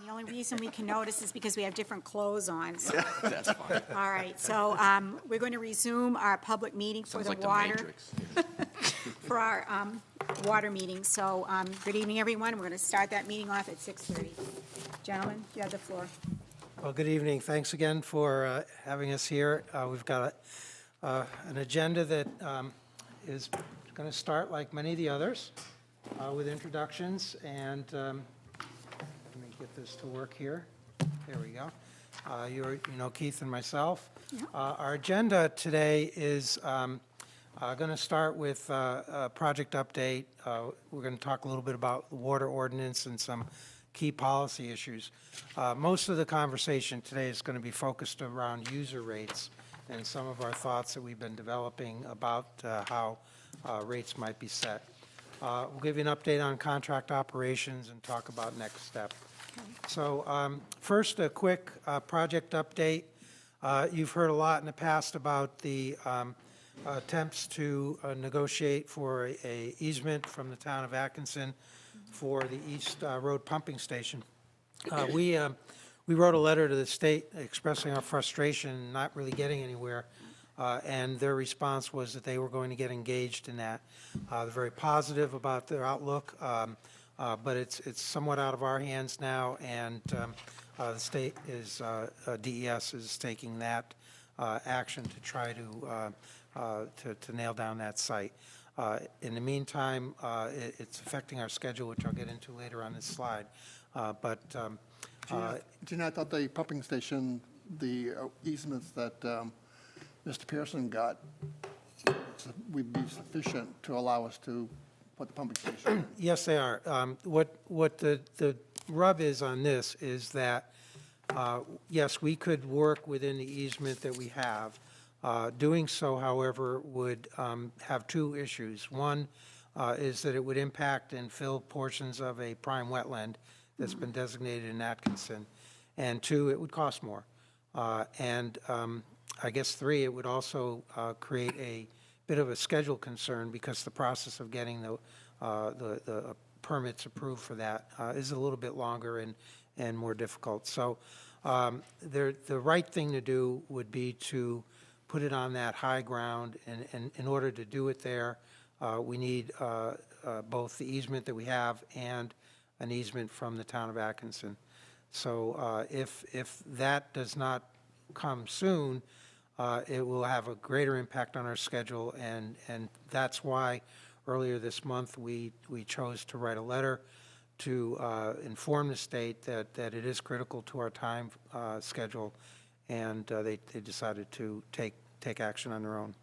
The only reason we can notice is because we have different clothes on. So. That's fine. All right, so we're going to resume our public meeting for Sounds the like the water, Matrix. for our water meeting. So good evening, everyone. We're going to start that meeting off at 6:30. Gentlemen, you have the floor. Well, good evening. Thanks again for having us here. We've got an agenda that is going to start like many of the others with introductions. And let me get this to work here. There we go. You know Keith and myself. Yeah. Our agenda today is going to start with a project update. We're going to talk a little bit about the water ordinance and some key policy issues. Most of the conversation today is going to be focused around user rates and some of our thoughts that we've been developing about how rates might be set. We'll give you an update on contract operations and talk about next step. So first, a quick project update. You've heard a lot in the past about the attempts to negotiate for a easement from the town of Atkinson for the East Road Pumping Station. We wrote a letter to the state expressing our frustration, not really getting anywhere, and their response was that they were going to get engaged in that. They're very positive about their outlook, but it's somewhat out of our hands now, and the state is, DES is taking that action to try to nail down that site. In the meantime, it's affecting our schedule, which I'll get into later on this slide. Gina, I thought the pumping station, the easements that Mr. Pearson got would be sufficient to allow us to put the pumping station in. Yes, they are. What the rub is on this is that, yes, we could work within the easement that we have. Doing so, however, would have two issues. One is that it would impact and fill portions of a prime wetland that's been designated in Atkinson. And two, it would cost more. I guess three, it would also create a bit of a schedule concern because the process of getting the permits approved for that is a little bit longer and more difficult. So the right thing to do would be to put it on that high ground, and in order to do it there, we need both the easement that we have and an easement from the town of Atkinson. So if that does not come soon, it will have a greater impact on our schedule, and that's why earlier this month we chose to write a letter to inform the state that it is critical to our time schedule, and they decided to take action on their own.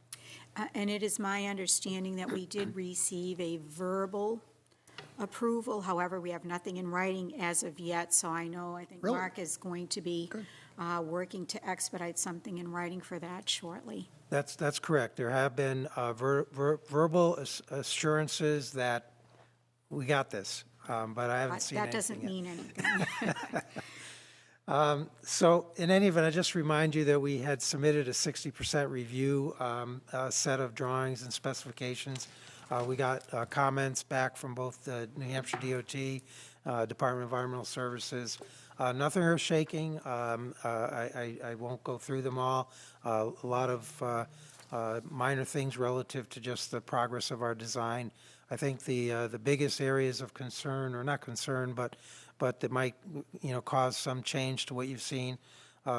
And it is my understanding that we did receive a verbal approval. However, we have nothing in writing as of yet, so I think Really? Mark is going to be working to expedite something in writing for that shortly. That's correct. There have been verbal assurances that we got this, but I haven't seen That anything doesn't yet. mean anything. So in any event, I just remind you that we had submitted a 60% review set of drawings and specifications. We got comments back from both the New Hampshire DOT, Department of Environmental Services. Nothing earth-shaking. I won't go through them all. A lot of minor things relative to just the progress of our design. I think the biggest areas of concern, or not concern, but that might cause some change to what you've seen.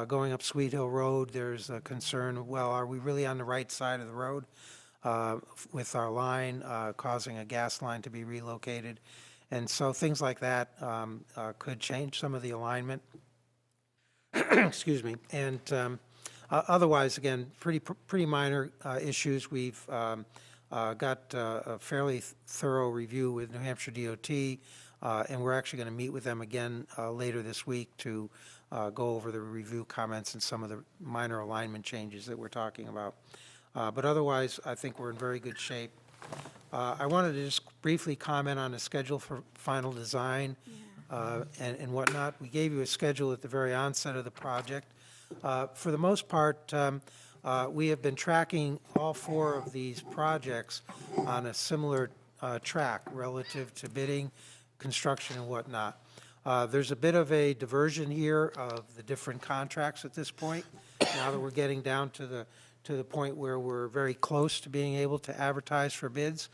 Going up Sweet Hill Road, there's a concern, well, are we really on the right side of the road with our line causing a gas line to be relocated? And so things like that could change some of the alignment. Excuse me. And otherwise, again, pretty minor issues. We've got a fairly thorough review with New Hampshire DOT, and we're actually going to meet with them again later this week to go over the review comments and some of the minor alignment changes that we're talking about. But otherwise, I think we're in very good shape. I wanted to just briefly comment on the schedule for final design and whatnot. We gave you a schedule at the very onset of the project. For the most part, we have been tracking all four of these projects on a similar track relative to bidding, construction, and whatnot. There's a bit of a diversion here of the different contracts at this point, now that we're getting down to the point where we're very close to being able to advertise for bids.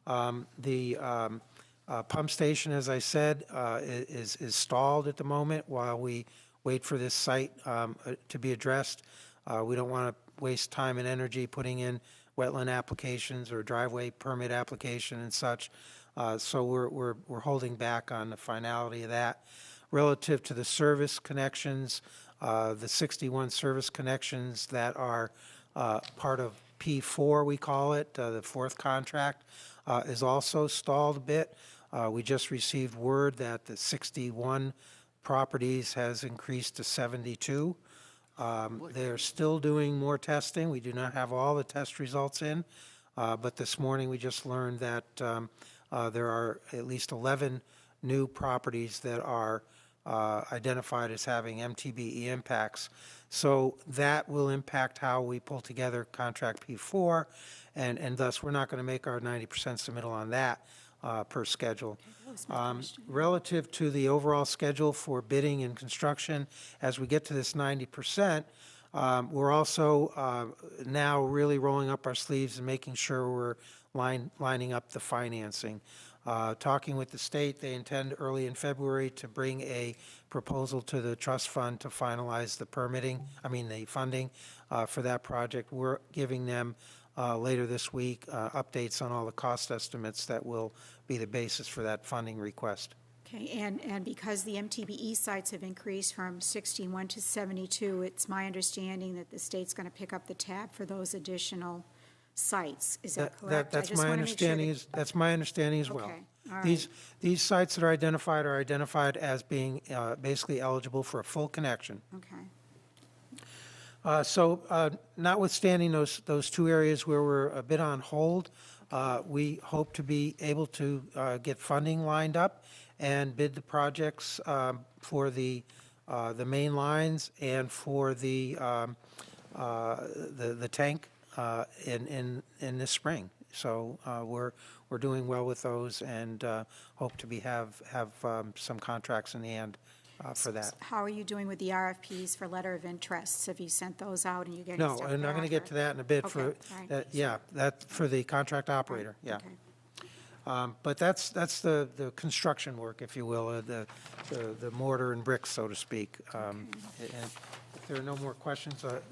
The pump station, as I said, is stalled at the moment while we wait for this site to be addressed. We don't want to waste time and energy putting in wetland applications or driveway permit application and such. So we're holding back on the finality of that. Relative to the service connections, the 61 service connections that are part of P4, we call it, the fourth contract, is also stalled a bit. We just received word that the 61 properties has increased to 72. They're still doing more testing. We do not have all the test results in, but this morning we just learned that there are at least 11 new properties that are identified as having MTBE impacts. So that will impact how we pull together contract P4, and thus we're not going to make our 90% submittal on that per schedule. Relative to the overall schedule for bidding and construction, as we get to this 90%, we're also now really rolling up our sleeves and making sure we're lining up the financing. Talking with the state, they intend early in February to bring a proposal to the trust fund to finalize the the funding for that project. We're giving them later this week updates on all the cost estimates that will be the basis for that funding request. Okay, and because the MTBE sites have increased from 61 to 72, it's my understanding that the state's going to pick up the tab for those additional sites. Is that correct? That's my understanding. That's my understanding as well. Okay, all right. These sites that are identified as being basically eligible for a full connection. Okay. So notwithstanding those two areas where we're a bit on hold, we hope to be able to get funding lined up and bid the projects for the main lines and for the tank in this spring. So we're doing well with those and hope to have some contracts in the end for that. How are you doing with the RFPs for letter of interests? Have you sent those out and you're getting No, stuff and I'm going to back, get to that in a bit. Okay, For all right. yeah, that for the contract operator. Yeah. Okay. But that's the construction work, if you will, the mortar and bricks, so to speak. And if there are no more questions, I'll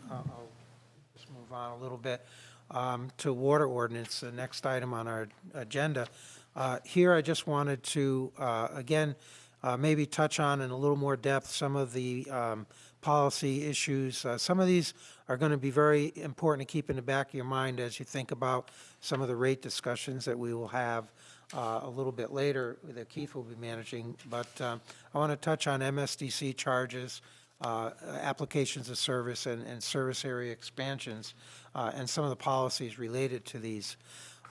just move on a little bit to water ordinance, the next item on our agenda. Here, I just wanted to, again, maybe touch on in a little more depth some of the policy issues. Some of these are going to be very important to keep in the back of your mind as you think about some of the rate discussions that we will have a little bit later that Keith will be managing. But I want to touch on MSDC charges, applications of service, and service area expansions, and some of the policies related to these.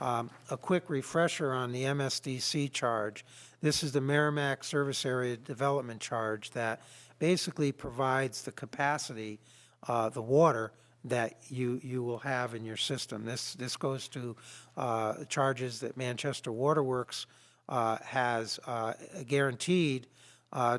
A quick refresher on the MSDC charge. This is the Merrimack Service Area Development Charge that basically provides the capacity, the water that you will have in your system. This goes to charges that Manchester Waterworks has guaranteed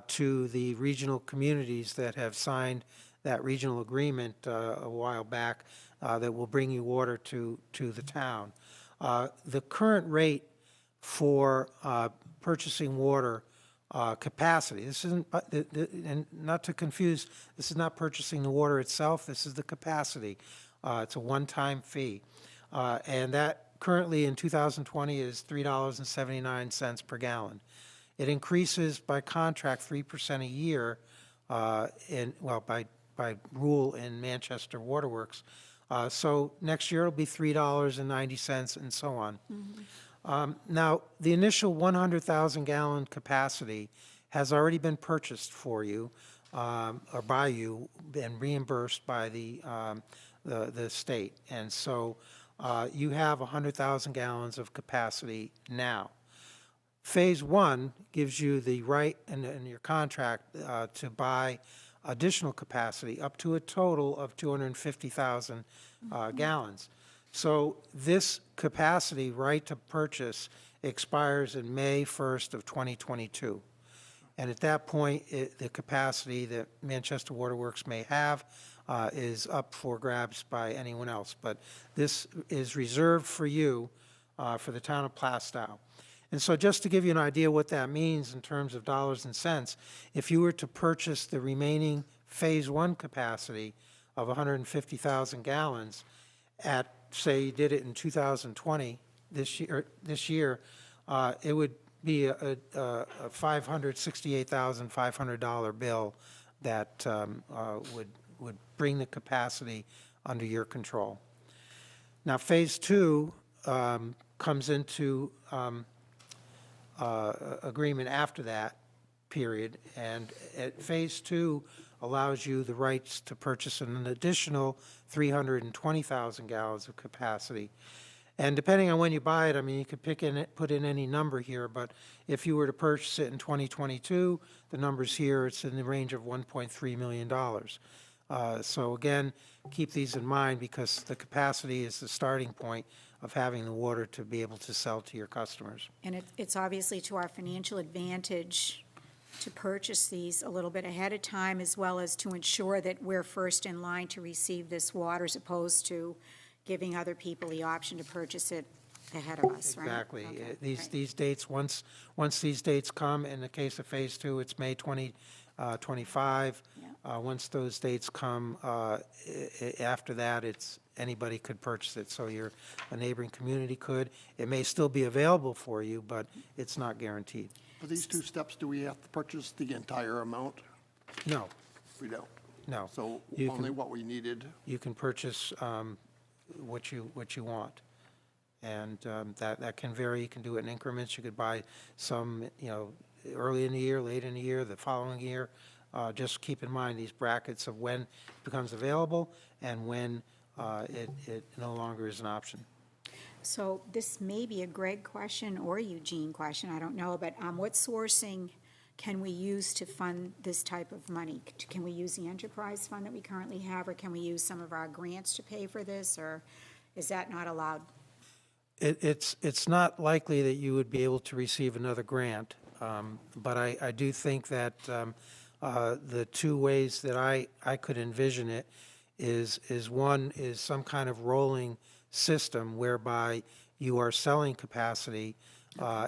to the regional communities that have signed that regional agreement a while back that will bring you water to the town. The current rate for purchasing water capacity, this isn't, and not to confuse, this is not purchasing the water itself, this is the capacity. It's a one-time fee. And that currently in 2020 is $3.79 per gallon. It increases by contract 3% a year by rule in Manchester Waterworks. So next year it'll be $3.90 and so on. Now, the initial 100,000 gallon capacity has already been purchased for you or by you and reimbursed by the state. And so you have 100,000 gallons of capacity now. Phase one gives you the right in your contract to buy additional capacity up to a total of 250,000 gallons. So this capacity right to purchase expires in May 1st of 2022. And at that point, the capacity that Manchester Waterworks may have is up for grabs by anyone else. But this is reserved for you, for the town of Plaistow. And so just to give you an idea what that means in terms of dollars and cents, if you were to purchase the remaining Phase 1 capacity of 150,000 gallons at, say, you did it in 2020, this year, it would be a $568,500 bill that would bring the capacity under your control. Now, Phase 2 comes into agreement after that period, and Phase 2 allows you the rights to purchase an additional 320,000 gallons of capacity. And depending on when you buy it, I mean, you could put in any number here, but if you were to purchase it in 2022, the numbers here, it's in the range of $1.3 million. So again, keep these in mind because the capacity is the starting point of having the water to be able to sell to your customers. And it's obviously to our financial advantage to purchase these a little bit ahead of time, as well as to ensure that we're first in line to receive this water, as opposed to giving other people the option to purchase it ahead of us, right? Exactly. Okay, These dates, once these dates come, in the case of Phase 2, it's May 2025. Once those dates come, after that, it's anybody could purchase it. So a neighboring community could. It may still be available for you, but it's not guaranteed. For these two steps, do we have to purchase the entire amount? No, We don't. no. So You only can- what we needed. You can purchase what you want. And that can vary. You can do it in increments. You could buy some, early in the year, late in the year, the following year. Just keep in mind these brackets of when it becomes available and when it no longer is an option. So this may be a Greg question or a Eugene question, I don't know, but what sourcing can we use to fund this type of money? Can we use the enterprise fund that we currently have, or can we use some of our grants to pay for this, or is that not allowed? It's not likely that you would be able to receive another grant, but I do think that the two ways that I could envision it is one is some kind of rolling system whereby you are selling capacity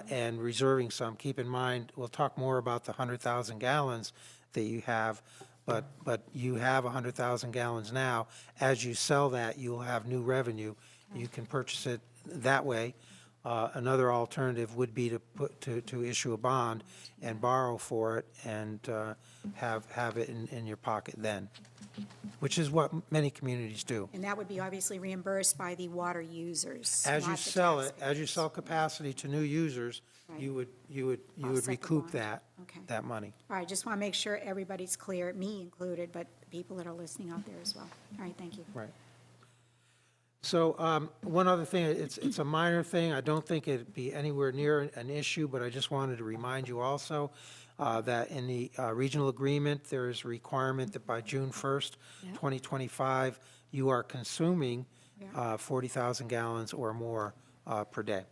and reserving some. Keep in mind, we'll talk more about the 100,000 gallons that you have, but you have 100,000 gallons now. As you sell that, you'll have new revenue. You can purchase it that way. Another alternative would be to issue a bond and borrow for it and have it in your pocket then, which is what many communities do. And that would be obviously reimbursed by the water users. As you not the sell it, taxpayers. as you sell capacity to new users, Right. you would Offset the recoup bond. Okay. that money. All right, just want to make sure everybody's clear, me included, but the people that are listening out there as well. All right, thank you. Right. So one other thing, it's a minor thing. I don't think it'd be anywhere near an issue, but I just wanted to remind you also that in the regional agreement, there is a requirement that by June 1st, Yeah. 2025, you are consuming Yeah. 40,000 gallons or more per day.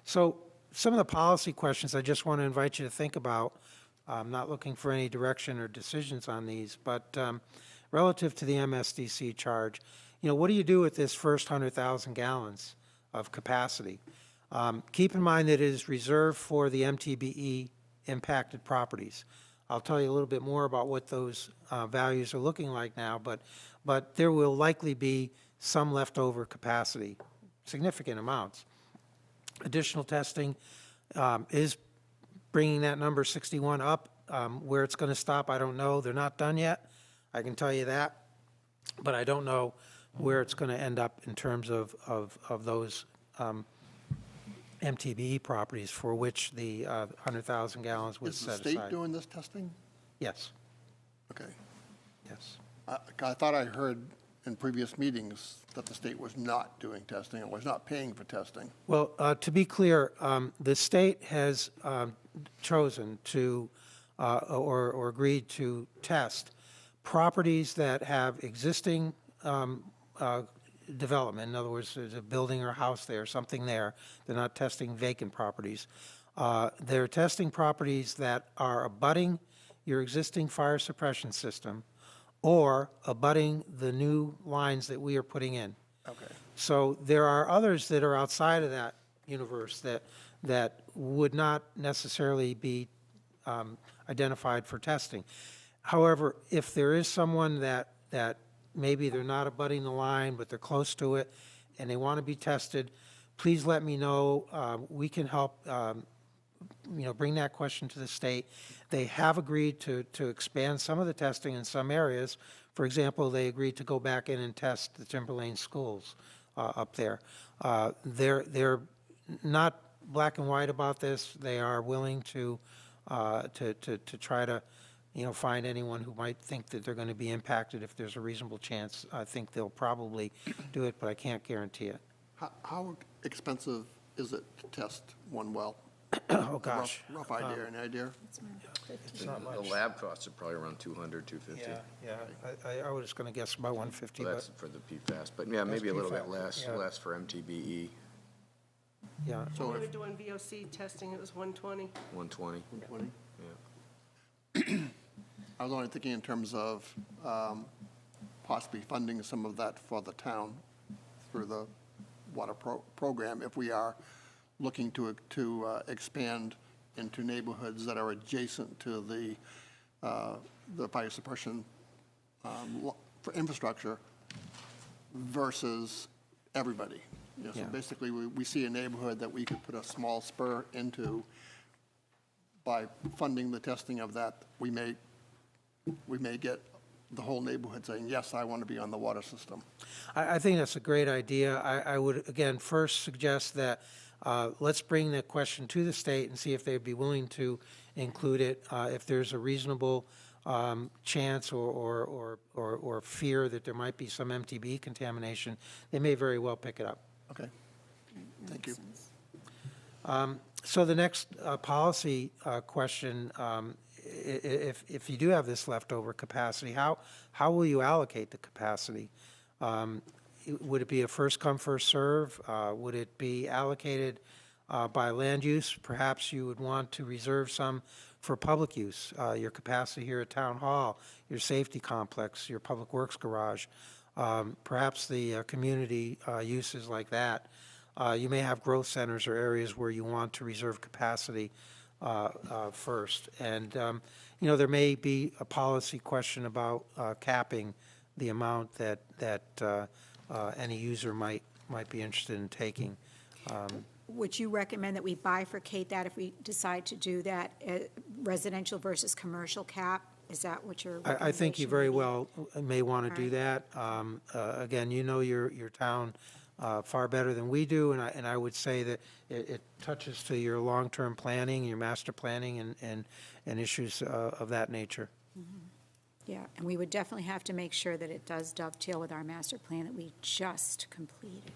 So some of the policy questions I just want to invite you to think about. I'm not looking for any direction or decisions on these, but relative to the MSDC charge, what do you do with this first 100,000 gallons of capacity? Keep in mind that it is reserved for the MTBE impacted properties. I'll tell you a little bit more about what those values are looking like now, but there will likely be some leftover capacity, significant amounts. Additional testing is bringing that number 61 up. Where it's going to stop, I don't know. They're not done yet. I can tell you that, but I don't know where it's going to end up in terms of those MTBE properties for which the 100,000 gallons was Is set the aside. state doing this testing? Yes, Okay. yes. I thought I heard in previous meetings that the state was not doing testing, or was not paying for testing. Well, to be clear, the state has chosen to, or agreed to test properties that have existing development. In other words, there's a building or a house there, something there. They're not testing vacant properties. They're testing properties that are abutting your existing fire suppression system or abutting the new lines that we are putting in. Okay. So there are others that are outside of that universe that would not necessarily be identified for testing. However, if there is someone that maybe they're not abutting the line, but they're close to it, and they want to be tested, please let me know. We can help, bring that question to the state. They have agreed to expand some of the testing in some areas. For example, they agreed to go back in and test the Timberlane schools up there. They're not black and white about this. They are willing to try to, find anyone who might think that they're going to be impacted if there's a reasonable chance. I think they'll probably do it, but I can't guarantee it. How expensive is it to test one well? Oh, gosh. Rough idea, any idea? It's not The much. lab costs are probably around 200, 250. I was just going to guess about 150, So but, that's for the PFAS, but yeah, maybe a little bit PFAS, less for MTBE, yeah. So When we if were doing VOC testing, it was 120. 120. 120? Yeah. I was only thinking in terms of possibly funding some of that for the town through the water program if we are looking to expand into neighborhoods that are adjacent to the fire suppression for infrastructure versus everybody. So Yeah. basically, we see a neighborhood that we could put a small spur into. By funding the testing of that, we may get the whole neighborhood saying, yes, I want to be on the water system. I think that's a great idea. I would, again, first suggest that let's bring the question to the state and see if they'd be willing to include it. If there's a reasonable chance or fear that there might be some MTB contamination, they may very well pick it up. Okay, thank you. So the next policy question, if you do have this leftover capacity, how will you allocate the capacity? Would it be a first come, first serve? Would it be allocated by land use? Perhaps you would want to reserve some for public use, your capacity here at Town Hall, your safety complex, your public works garage, perhaps the community uses like that. You may have growth centers or areas where you want to reserve capacity first. And, there may be a policy question about capping the amount that any user might be interested in taking. Would you recommend that we bifurcate that if we decide to do that, residential versus commercial cap? Is that what you're? I think you very well may want to do that. Again, you know your town far better than we do, and I would say that it touches to your long-term planning, your master planning, and issues of that nature. Yeah, and we would definitely have to make sure that it does dovetail with our master plan that we just completed.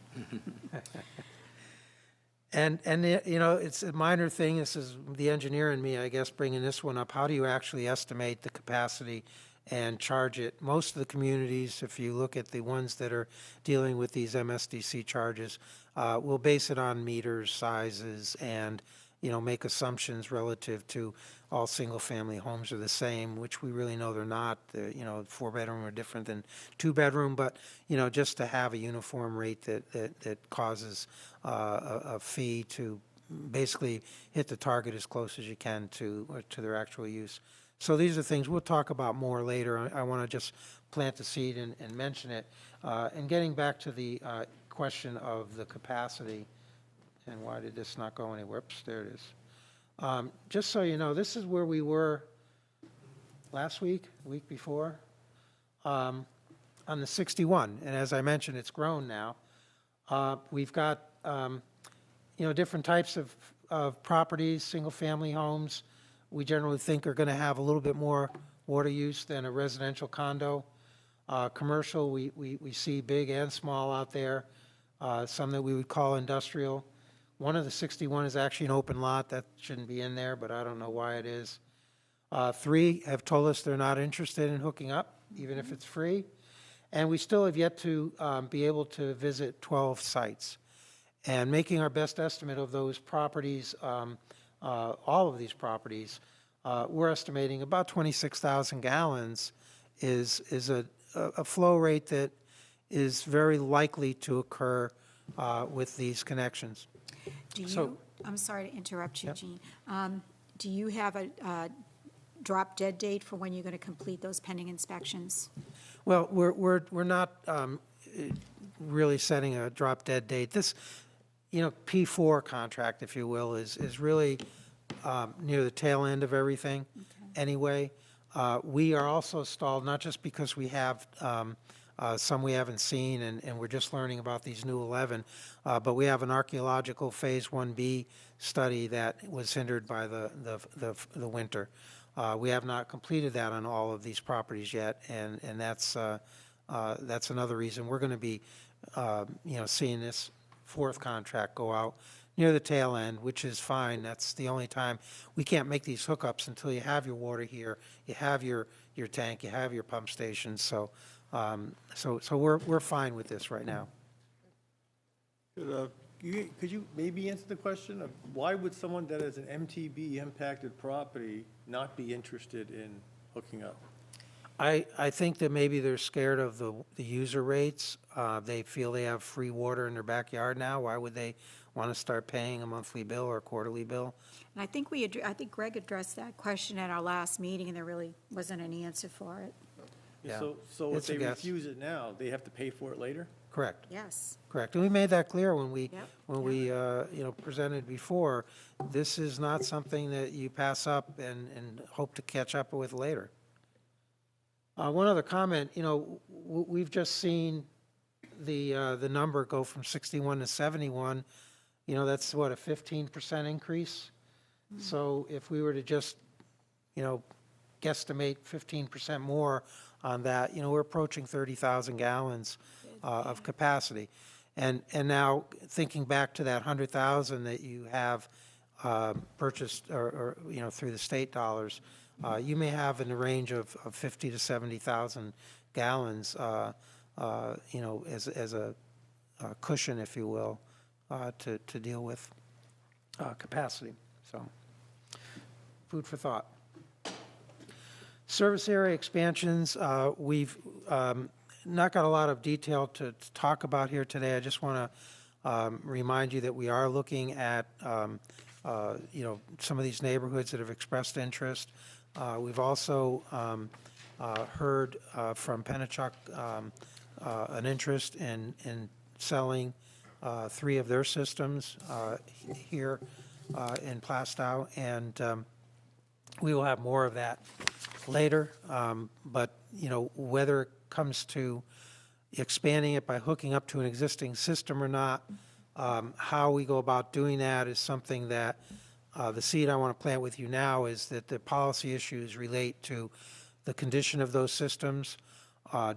And it's a minor thing. This is the engineer in me, I guess, bringing this one up. How do you actually estimate the capacity and charge it? Most of the communities, if you look at the ones that are dealing with these MSDC charges, will base it on meters, sizes, and make assumptions relative to all single-family homes are the same, which we really know they're not. Four-bedroom are different than two-bedroom, but just to have a uniform rate that causes a fee to basically hit the target as close as you can to their actual use. So these are things we'll talk about more later. I want to just plant the seed and mention it. And getting back to the question of the capacity, and why did this not go anywhere? Oops, there it is. Just so you know, this is where we were last week, week before, on the 61. And as I mentioned, it's grown now. We've got, different types of properties, single-family homes. We generally think are going to have a little bit more water use than a residential condo. Commercial, we see big and small out there, some that we would call industrial. One of the 61 is actually an open lot. That shouldn't be in there, but I don't know why it is. 3 have told us they're not interested in hooking up, even if it's free. And we still have yet to be able to visit 12 sites. And making our best estimate of those properties, all of these properties, we're estimating about 26,000 gallons is a flow rate that is very likely to occur with these connections. Do So- you, I'm sorry to interrupt you, Jean. Do you have a drop dead date for when you're going to complete those pending inspections? Well, we're not really setting a drop dead date. This, P4 contract, if you will, is really near the tail end of everything anyway. We are also stalled, not just because we have some we haven't seen and we're just learning about these new 11, but we have an archaeological Phase 1B study that was hindered by the winter. We have not completed that on all of these properties yet, and that's another reason we're going to be, seeing this fourth contract go out near the tail end, which is fine. That's the only time. We can't make these hookups until you have your water here, you have your tank, you have your pump station. So we're fine with this right now. Could you maybe answer the question of why would someone that has an MTB impacted property not be interested in hooking up? I think that maybe they're scared of the user rates. They feel they have free water in their backyard now. Why would they want to start paying a monthly bill or a quarterly bill? And I think I think Greg addressed that question at our last meeting, and there really wasn't an answer for it. Yeah. So if It's a they guess. refuse it now, they have to pay for it later? Correct. Yes. Correct. And we made that clear when we, Yep. presented before. This is not something that you pass up and hope to catch up with later. One other comment, we've just seen the number go from 61 to 71. That's what, a 15% increase? So if we were to just, guesstimate 15% more on that, we're approaching 30,000 gallons of capacity. And now, thinking back to that 100,000 that you have purchased or through the state dollars, you may have in the range of 50 to 70,000 gallons, as a cushion, if you will, to deal with capacity. So, food for thought. Service area expansions, we've not got a lot of detail to talk about here today. I just want to remind you that we are looking at, some of these neighborhoods that have expressed interest. We've also heard from Pennachuck an interest in selling 3 of their systems here in Plaistow, and we will have more of that later. But, whether it comes to expanding it by hooking up to an existing system or not, how we go about doing that is something that the seed I want to plant with you now is that the policy issues relate to the condition of those systems.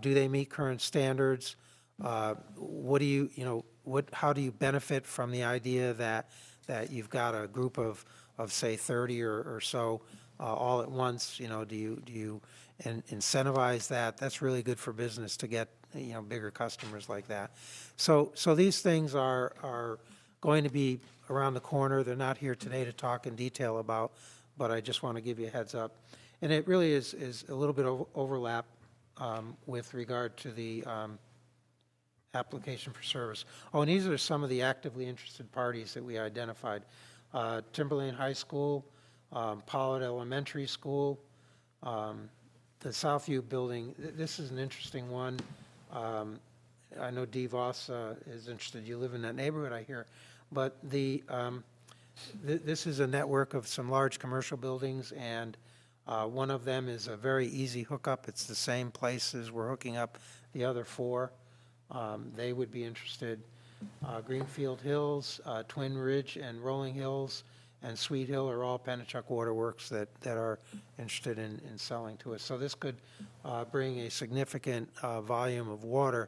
Do they meet current standards? What do you, how do you benefit from the idea that you've got a group of say 30 or so all at once? Do you incentivize that? That's really good for business to get bigger customers like that. So these things are going to be around the corner. They're not here today to talk in detail about, but I just want to give you a heads up. And it really is a little bit of overlap with regard to the application for service. Oh, and these are some of the actively interested parties that we identified. Timberlane High School, Pollard Elementary School, the Southview Building. This is an interesting one. I know Dee Voss is interested. You live in that neighborhood, I hear. But this is a network of some large commercial buildings, and one of them is a very easy hookup. It's the same place as we're hooking up the other 4. They would be interested. Greenfield Hills, Twin Ridge, and Rolling Hills, and Sweet Hill are all Pennachuck Waterworks that are interested in selling to us. So this could bring a significant volume of water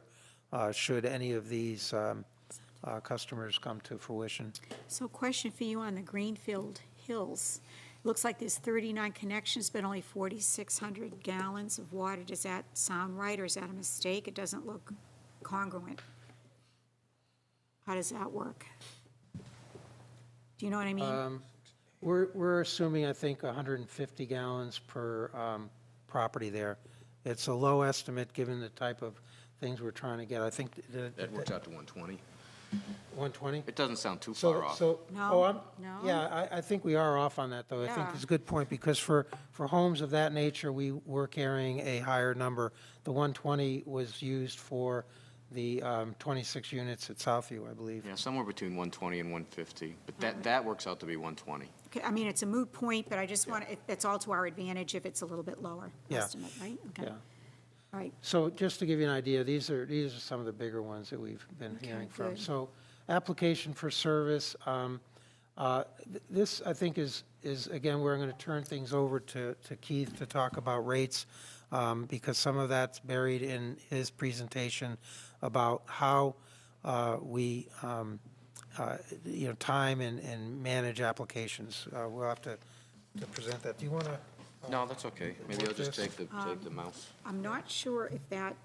should any of these customers come to fruition. So question for you on the Greenfield Hills. Looks like there's 39 connections, but only 4,600 gallons of water. Does that sound right, or is that a mistake? It doesn't look congruent. How does that work? Do you know what I mean? We're assuming, I think, 150 gallons per property there. It's a low estimate, given the type of things we're trying to get. I think. That works out to 120. 120? It doesn't sound too So, far off. so, No, oh, I'm, no. yeah, I think we are off on that, though. I think Yeah. it's a good point, because for homes of that nature, we were carrying a higher number. The 120 was used for the 26 units at Southview, I believe. Yeah, somewhere between 120 and 150, but that works out to be 120. Okay, I mean, it's a moot point, but I just want, it's all to our advantage if it's a little bit lower Yeah. estimate, right? Okay. Yeah. All right, So just to give you an idea, these are some of the bigger ones that we've been Okay, hearing from. good. So application for service, this, I think, is again, we're going to turn things over to Keith to talk about rates, because some of that's buried in his presentation about how we, time and manage applications. We'll have to present that. Do you want to? No, that's okay. Maybe I'll just This. take the mouse. I'm not sure if that,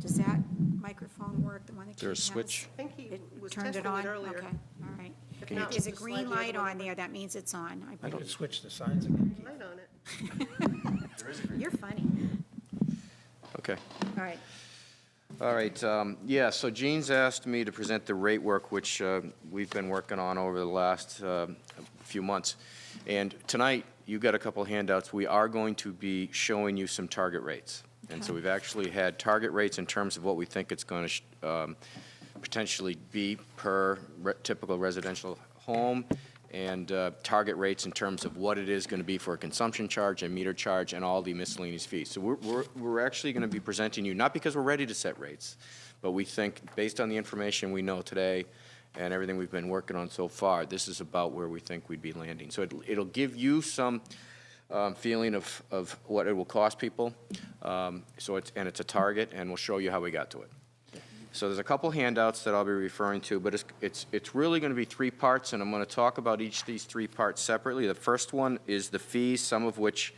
does that microphone work, the one that Keith There a has? switch? I think he It was turned testing it on? it earlier. Okay, all right. If not, There's a just green slide the light other one on there, that means it's on. I can switch the signs again. Keith. Light on it. You're funny. Okay. All right, All right, yeah, so Gene's asked me to present the rate work, which we've been working on over the last few months. And tonight, you got a couple handouts. We are going to be showing you some target rates. And so Okay. we've actually had target rates in terms of what we think it's going to potentially be per typical residential home, and target rates in terms of what it is going to be for a consumption charge, a meter charge, and all the miscellaneous fees. So we're actually going to be presenting you, not because we're ready to set rates, but we think, based on the information we know today and everything we've been working on so far, this is about where we think we'd be landing. So it'll give you some feeling of what it will cost people. So it's a target, and we'll show you how we got to it. So there's a couple handouts that I'll be referring to, but it's really going to be three parts, and I'm going to talk about each of these three parts separately. The first one is the fees, some of which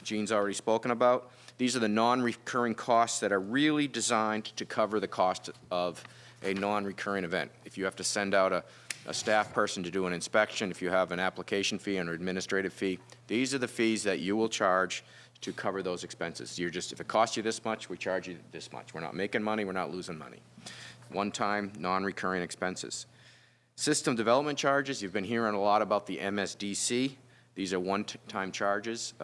Gene's already spoken about. These are the non-recurring costs that are really designed to cover the cost of a non-recurring event. If you have to send out a staff person to do an inspection, if you have an application fee and an administrative fee, these are the fees that you will charge to cover those expenses. If it costs you this much, we charge you this much. We're not making money, we're not losing money. One-time, non-recurring expenses. System development charges, you've been hearing a lot about the MSDC. These are one-time charges.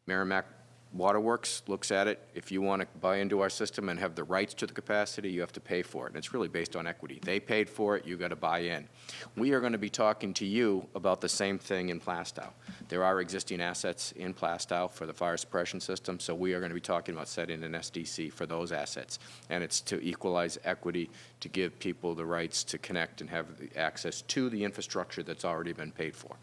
Merrimack Waterworks looks at it. If you want to buy into our system and have the rights to the capacity, you have to pay for it. And it's really based on equity. They paid for it, you got to buy in. We are going to be talking to you about the same thing in Plaistow. There are existing assets in Plaistow for the fire suppression system, so we are going to be talking about setting an SDC for those assets. And it's to equalize equity, to give people the rights to connect and have the access to the infrastructure that's already been paid for.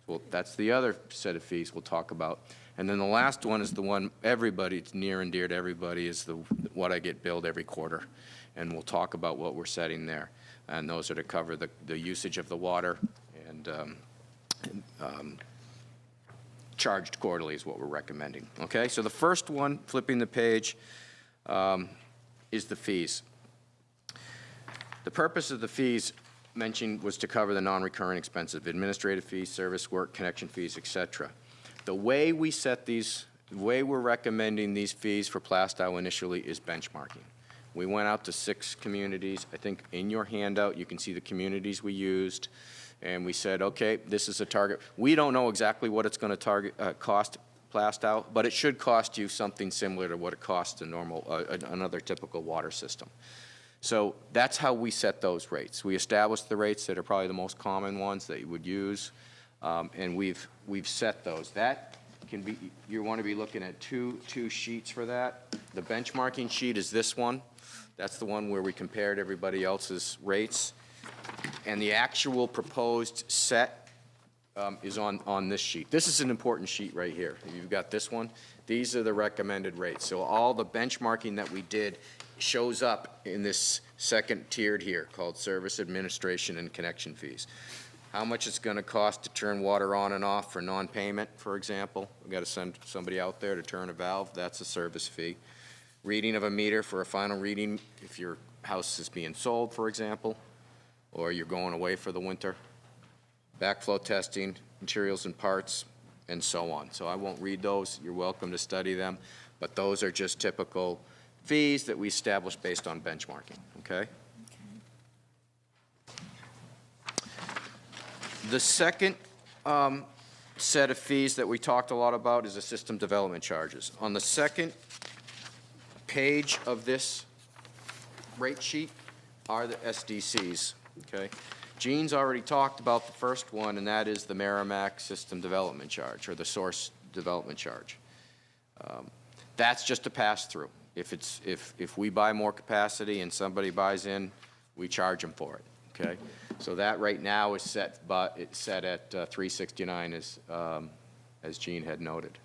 Well, that's the other set of fees we'll talk about. And then the last one is the one it's near and dear to everybody, is what I get billed every quarter. And we'll talk about what we're setting there. And those are to cover the usage of the water, and charged quarterly is what we're recommending. Okay, so the first one, flipping the page, is the fees. The purpose of the fees mentioned was to cover the non-recurring expenses, administrative fees, service work, connection fees, et cetera. The way we set these, the way we're recommending these fees for Plaistow initially is benchmarking. We went out to 6 communities. I think in your handout, you can see the communities we used. And we said, okay, this is a target. We don't know exactly what it's going to cost Plaistow, but it should cost you something similar to what it costs another typical water system. So that's how we set those rates. We established the rates that are probably the most common ones that you would use. And we've set those. That can be, you want to be looking at two sheets for that. The benchmarking sheet is this one. That's the one where we compared everybody else's rates. And the actual proposed set is on this sheet. This is an important sheet right here. You've got this one. These are the recommended rates. So all the benchmarking that we did shows up in this second tiered here called service administration and connection fees. How much it's going to cost to turn water on and off for non-payment, for example. We've got to send somebody out there to turn a valve. That's a service fee. Reading of a meter for a final reading if your house is being sold, for example, or you're going away for the winter. backflow testing, materials and parts, and so on. So I won't read those. You're welcome to study them, but those are just typical fees that we establish based on benchmarking, okay? The second set of fees that we talked a lot about is the system development charges. On the second page of this rate sheet are the SDCs, okay? Gene's already talked about the first one, and that is the Merrimack System Development Charge, or the Source Development Charge. That's just a pass-through. If we buy more capacity and somebody buys in, we charge them for it, okay? So that right now is set, but it's set at $369, as Gene had noted.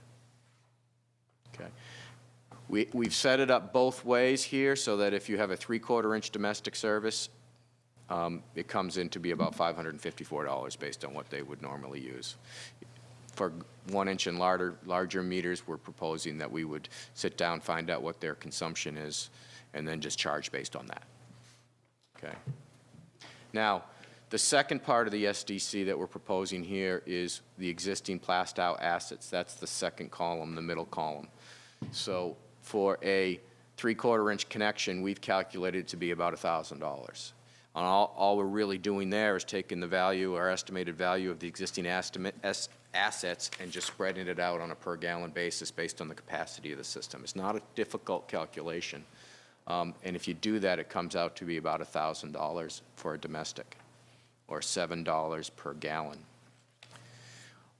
Okay. We've set it up both ways here so that if you have a 3/4 inch domestic service, it comes in to be about $554 based on what they would normally use. For 1 inch and larger meters, we're proposing that we would sit down, find out what their consumption is, and then just charge based on that. Okay. Now, the second part of the SDC that we're proposing here is the existing Plaistow assets. That's the second column, the middle column. So for a 3/4 inch connection, we've calculated it to be about $1,000. And all we're really doing there is taking the value, our estimated value of the existing assets, and just spreading it out on a per gallon basis based on the capacity of the system. It's not a difficult calculation. And if you do that, it comes out to be about $1,000 for a domestic, or $7 per gallon.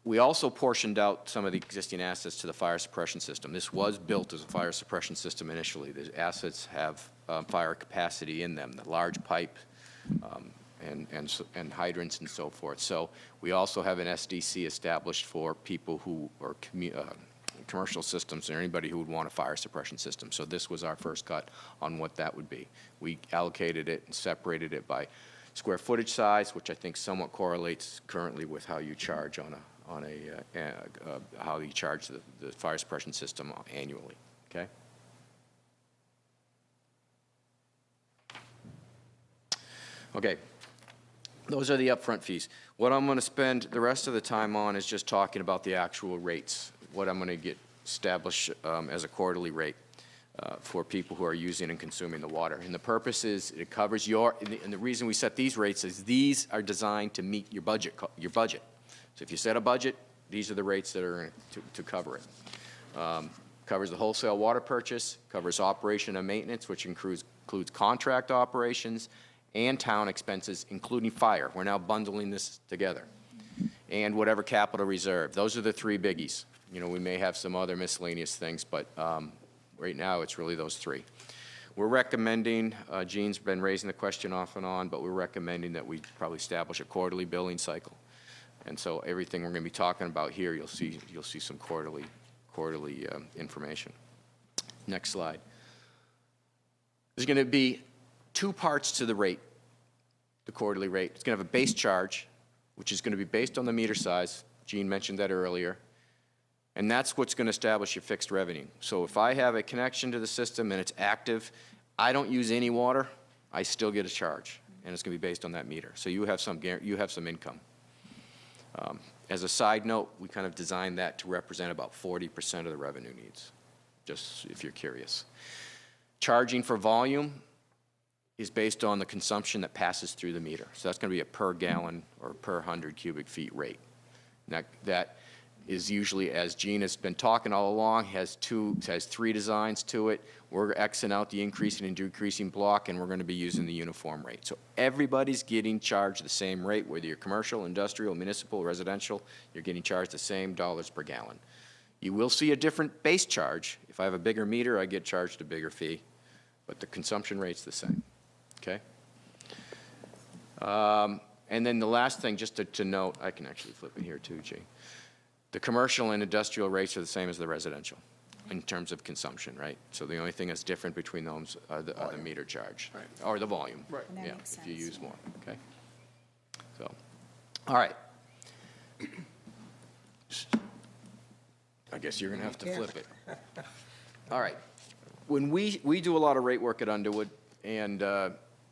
We also portioned out some of the existing assets to the fire suppression system. This was built as a fire suppression system initially. The assets have fire capacity in them, the large pipe and hydrants and so forth. So we also have an SDC established for people who are commercial systems, or anybody who would want a fire suppression system. So this was our first cut on what that would be. We allocated it and separated it by square footage size, which I think somewhat correlates currently with how you charge how you charge the fire suppression system annually, okay? Okay, those are the upfront fees. What I'm going to spend the rest of the time on is just talking about the actual rates, what I'm going to get established as a quarterly rate for people who are using and consuming the water. And the purpose is it covers and the reason we set these rates is these are designed to meet your budget. So if you set a budget, these are the rates that are to cover it. Covers the wholesale water purchase, covers operation and maintenance, which includes contract operations and town expenses, including fire. We're now bundling this together. And whatever capital reserve. Those are the three biggies. You know, we may have some other miscellaneous things, but right now it's really those three. We're recommending, Gene's been raising the question off and on, but we're recommending that we probably establish a quarterly billing cycle. And so everything we're going to be talking about here, you'll see some quarterly information. Next slide. There's going to be two parts to the rate, the quarterly rate. It's going to have a base charge, which is going to be based on the meter size. Gene mentioned that earlier. And that's what's going to establish your fixed revenue. So if I have a connection to the system and it's active, I don't use any water, I still get a charge, and it's going to be based on that meter. So you have some income. As a side note, we kind of designed that to represent about 40% of the revenue needs, just if you're curious. Charging for volume is based on the consumption that passes through the meter. So that's going to be a per gallon or per 100 cubic feet rate. And that is usually, as Gene has been talking all along, has three designs to it. We're Xing out the increasing and decreasing block, and we're going to be using the uniform rate. So everybody's getting charged the same rate, whether you're commercial, industrial, municipal, residential, you're getting charged the same dollars per gallon. You will see a different base charge. If I have a bigger meter, I get charged a bigger fee, but the consumption rate's the same, okay? And then the last thing, just to note, I can actually flip it here too, Gene. The commercial and industrial rates are the same as the residential in terms of consumption, right? So the only thing that's different between those are the meter charge, Right. or the volume. Right. That Yeah, makes if you sense, use yeah. more, okay? So, all right. I guess you're going to have to flip it. All right. When we do a lot of rate work at Underwood, and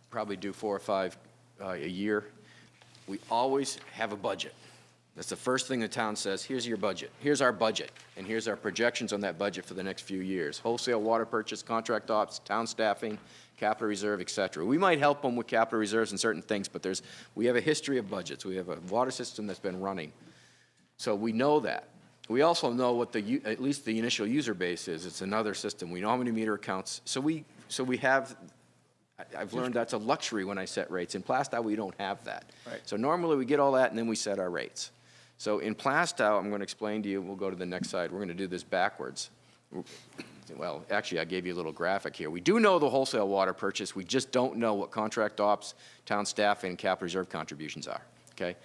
probably do 4 or 5 a year, we always have a budget. That's the first thing the town says, here's your budget, here's our budget, and here's our projections on that budget for the next few years. Wholesale water purchase, contract ops, town staffing, capital reserve, et cetera. We might help them with capital reserves and certain things, but we have a history of budgets. We have a water system that's been running. So we know that. We also know what at least the initial user base is. It's another system. We know how many meter accounts. So we have, I've learned that's a luxury when I set rates. In Plaistow, we don't have that. Right. So normally we get all that and then we set our rates. So in Plaistow, I'm going to explain to you, we'll go to the next slide. We're going to do this backwards. Well, actually, I gave you a little graphic here. We do know the wholesale water purchase. We just don't know what contract ops, town staffing, and capital reserve contributions are, okay?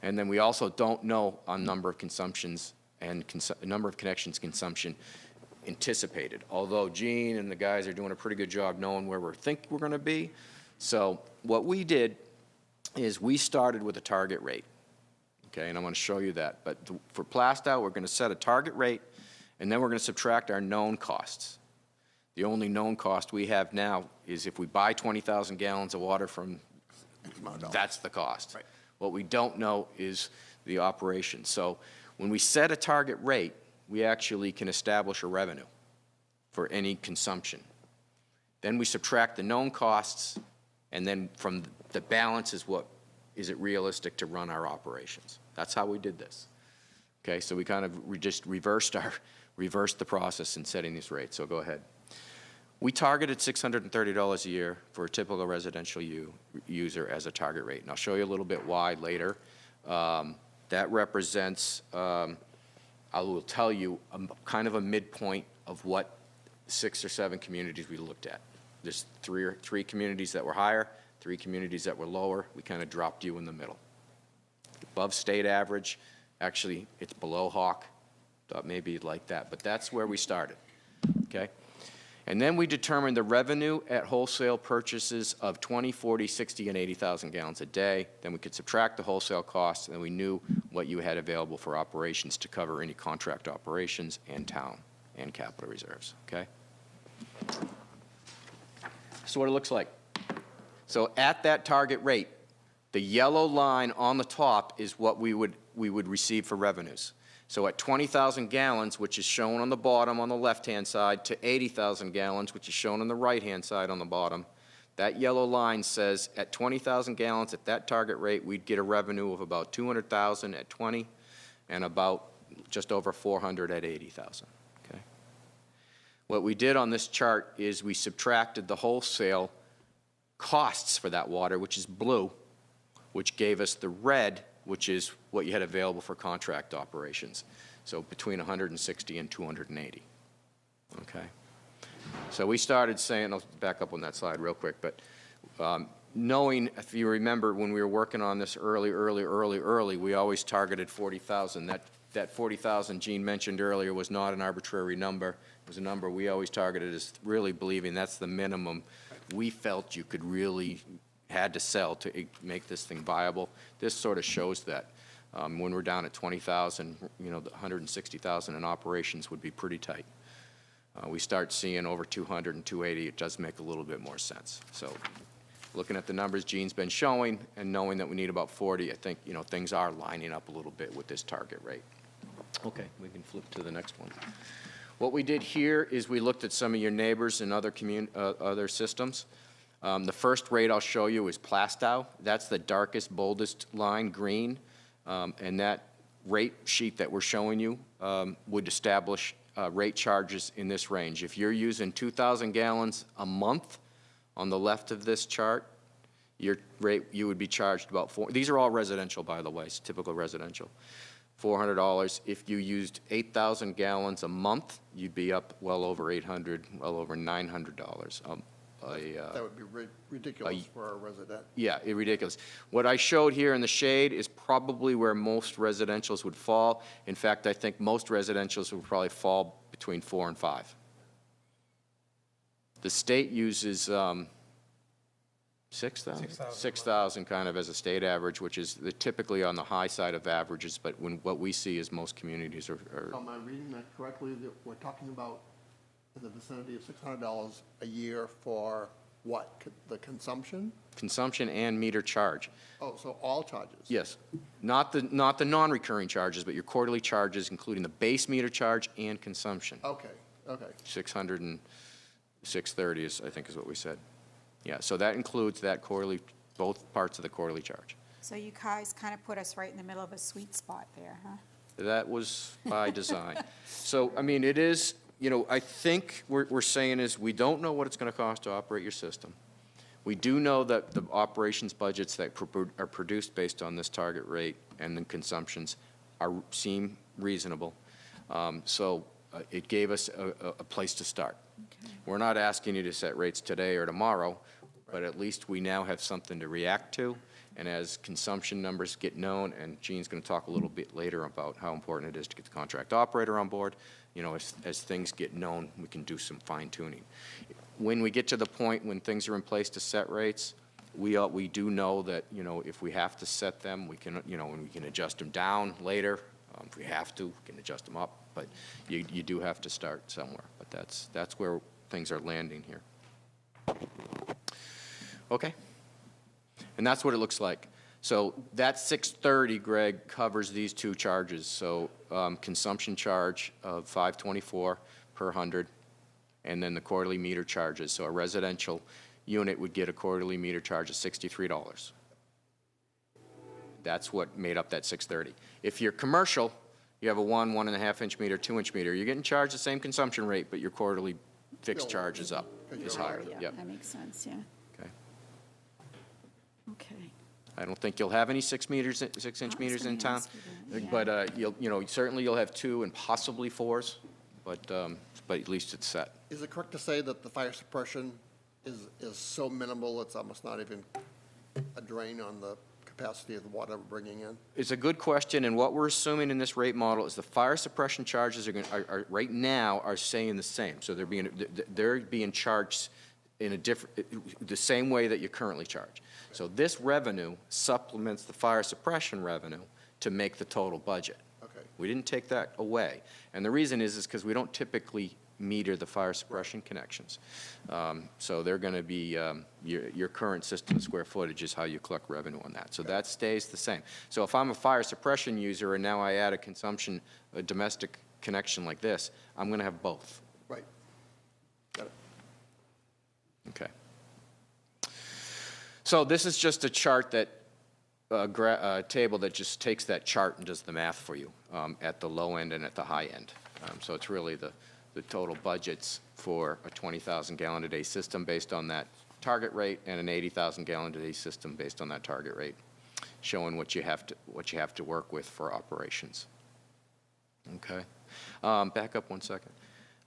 And then we also don't know on number of consumptions and number of connections consumption anticipated, although Gene and the guys are doing a pretty good job knowing where we think we're going to be. So what we did is we started with a target rate, okay, and I'm going to show you that. But for Plaistow, we're going to set a target rate, and then we're going to subtract our known costs. The only known cost we have now is if we buy 20,000 gallons of water from, that's the cost. Right. What we don't know is the operation. So when we set a target rate, we actually can establish a revenue for any consumption. Then we subtract the known costs, and then from the balance is it realistic to run our operations. That's how we did this. Okay, so we kind of just reversed the process in setting these rates. So go ahead. We targeted $630 a year for a typical residential user as a target rate, and I'll show you a little bit why later. That represents, I will tell you, kind of a midpoint of what 6 or 7 communities we looked at. There's three communities that were higher, 3 communities that were lower. We kind of dropped you in the middle. Above state average, actually, it's below Hawk. Thought maybe you'd like that, but that's where we started, okay? And then we determined the revenue at wholesale purchases of 20, 40, 60, and 80,000 gallons a day. Then we could subtract the wholesale costs, and we knew what you had available for operations to cover any contract operations and town and capital reserves, okay? So what it looks like. So at that target rate, the yellow line on the top is what we would receive for revenues. So at 20,000 gallons, which is shown on the bottom on the left-hand side, to 80,000 gallons, which is shown on the right-hand side on the bottom, that yellow line says at 20,000 gallons at that target rate, we'd get a revenue of about 200,000 at 20 and about just over 400 at 80,000, okay? What we did on this chart is we subtracted the wholesale costs for that water, which is blue, which gave us the red, which is what you had available for contract operations. So between 160 and 280, okay? So we started saying, I'll back up on that slide real quick, but knowing, if you remember, when we were working on this early, we always targeted 40,000. That 40,000 Gene mentioned earlier was not an arbitrary number. It was a number we always targeted as really believing that's the minimum we felt you could really had to sell to make this thing viable. This sort of shows that. When we're down at 20,000, the 160,000 in operations would be pretty tight. We start seeing over 200 and 280, it does make a little bit more sense. So looking at the numbers Gene's been showing and knowing that we need about 40, I think, things are lining up a little bit with this target rate. Okay, we can flip to the next one. What we did here is we looked at some of your neighbors and other systems. The first rate I'll show you is Plaistow. That's the darkest, boldest line, green. And that rate sheet that we're showing you would establish rate charges in this range. If you're using 2,000 gallons a month on the left of this chart, your rate, you would be charged about these are all residential, by the way, it's typical residential. $400. If you used 8,000 gallons a month, you'd be up well over $800, well over $900. That would be ridiculous for a resident. Yeah, ridiculous. What I showed here in the shade is probably where most residentials would fall. In fact, I think most residentials would probably fall between 4 and 5. The state uses 6,000? 6,000 kind of as a state average, which is typically on the high side of averages, but what we see is most communities are Am I reading that correctly, that we're talking about in the vicinity of $600 a year for what, the consumption? Consumption and meter charge. Oh, so all charges? Yes, not the non-recurring charges, but your quarterly charges, including the base meter charge and consumption. Okay, okay. 600 and 630 is, I think is what we said. Yeah, so that includes that quarterly, both parts of the quarterly charge. So you guys kind of put us right in the middle of a sweet spot there, huh? That was by design. So, I mean, it is, I think we're saying is, we don't know what it's going to cost to operate your system. We do know that the operations budgets that are produced based on this target rate and the consumptions seem reasonable. So it gave us a place to start. Okay. We're not asking you to set rates today or tomorrow, but at least we now have something to react to. And as consumption numbers get known, and Gene's going to talk a little bit later about how important it is to get the contract operator on board, as things get known, we can do some fine tuning. When we get to the point when things are in place to set rates, we do know that, if we have to set them, we can, and we can adjust them down later. If we have to, we can adjust them up, but you do have to start somewhere. But that's where things are landing here. Okay? And that's what it looks like. So that 630, Greg, covers these two charges. So consumption charge of $524 per 100, and then the quarterly meter charges. So a residential unit would get a quarterly meter charge of $63. That's what made up that 630. If you're commercial, you have a 1.5 inch meter, 2 inch meter, you're getting charged the same consumption rate, but your quarterly fixed charge is up, is higher. Yeah, Yep. that makes sense, yeah. Okay. Okay. I don't think you'll have any 6 inch I was meters in gonna town, ask you that, yeah. but certainly you'll have 2 and possibly 4s, but at least it's set. Is it correct to say that the fire suppression is so minimal, it's almost not even a drain on the capacity of the water we're bringing in? It's a good question, and what we're assuming in this rate model is the fire suppression charges are right now are staying the same. So they're being charged in the same way that you currently charge. So this revenue supplements the fire suppression revenue to make the total budget. Okay. We didn't take that away. And the reason is because we don't typically meter the fire suppression connections. So they're going to be, your current system square footage is how you collect revenue on that. So that stays the same. So if I'm a fire suppression user and now I add a domestic connection like this, I'm going to have both. Right. Got it. Okay. So this is just a chart that, table that just takes that chart and does the math for you at the low end and at the high end. So it's really the total budgets for a 20,000 gallon a day system based on that target rate and an 80,000 gallon a day system based on that target rate, showing what you have to work with for operations. Okay. Back up one second.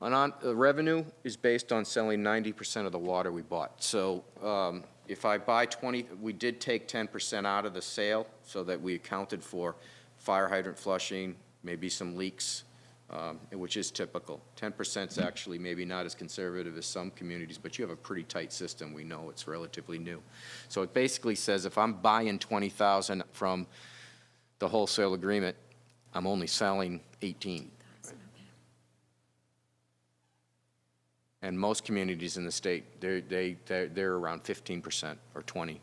Revenue is based on selling 90% of the water we bought. So if I buy 20, we did take 10% out of the sale so that we accounted for fire hydrant flushing, maybe some leaks, which is typical. 10% is actually maybe not as conservative as some communities, but you have a pretty tight system. We know it's relatively new. So it basically says if I'm buying 20,000 from the wholesale agreement, I'm only selling 18. And most communities in the state, they're around 15% or 20.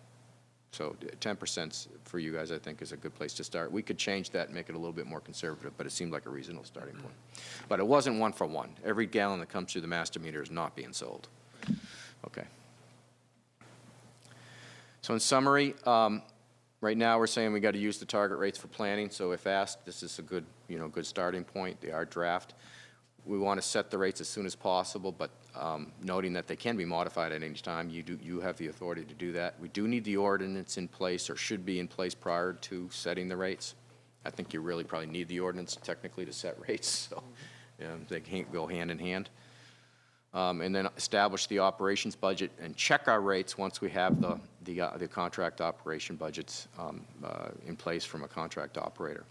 So 10% for you guys, I think, is a good place to start. We could change that and make it a little bit more conservative, but it seemed like a reasonable starting point. But it wasn't one for one. Every gallon that comes through the master meter is not being sold. Okay. So in summary, right now we're saying we got to use the target rates for planning. So if asked, this is a good, good starting point. They are draft. We want to set the rates as soon as possible, but noting that they can be modified at any time. You have the authority to do that. We do need the ordinance in place, or should be in place prior to setting the rates. I think you really probably need the ordinance technically to set rates, so they can't go hand in hand. And then establish the operations budget and check our rates once we have the contract operation budgets in place from a contract operator.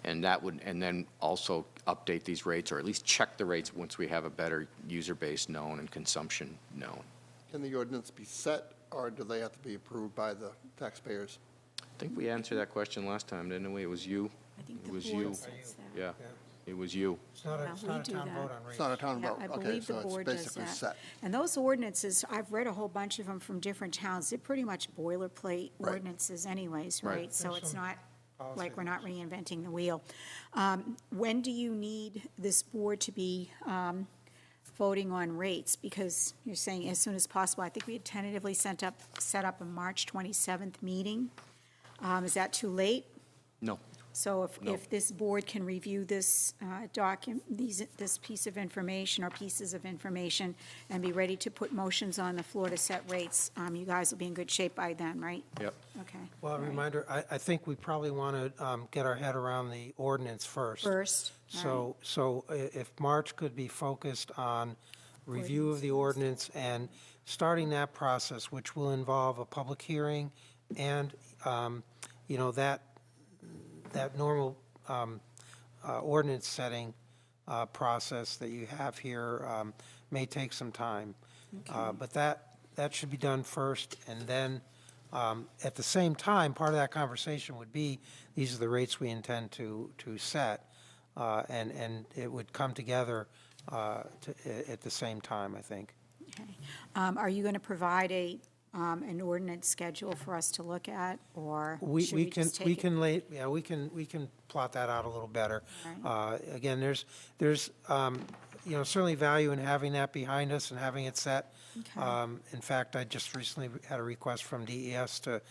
And then also update these rates, or at least check the rates once we have a better user base known and consumption known. Can the ordinance be set, or do they have to be approved by the taxpayers? I think we answered that question last time, didn't we? It was you. I think It the was board you. sets that. Yeah, It was you. It's not Yeah, it's we not a do town that. vote on rates. It's not a town Yeah, vote, I okay, believe the so it's board does basically that. set. And those ordinances, I've read a whole bunch of them from different towns. They're pretty much boilerplate Right. ordinances anyways, Right. right? So There's it's some not policy like we're not reinventing the wheel. When do you need this board to be voting on rates? Because you're saying as soon as possible. I think we had tentatively set up a March 27th meeting. Is that too late? No. So No. if this board can review this this piece of information or pieces of information and be ready to put motions on the floor to set rates, you guys will be in good shape by then, right? Yep. Okay. Well, a All right. reminder, I think we probably want to get our head around the ordinance first. First, all So if March could be focused on review of the ordinance and starting that process, which will involve a public hearing and, that normal ordinance setting process that you have here may take some time. But that should be done first, and then, at the same time, part of that conversation would be, these are the rates we intend to set, and it would come together at the same time, I think. Okay. Are you going to provide an ordinance schedule for us to look at, or should we just take it? We can plot that out a little better. All Again, there's certainly value in having that behind us and having it set. Okay. In fact, I just recently had a request from DES to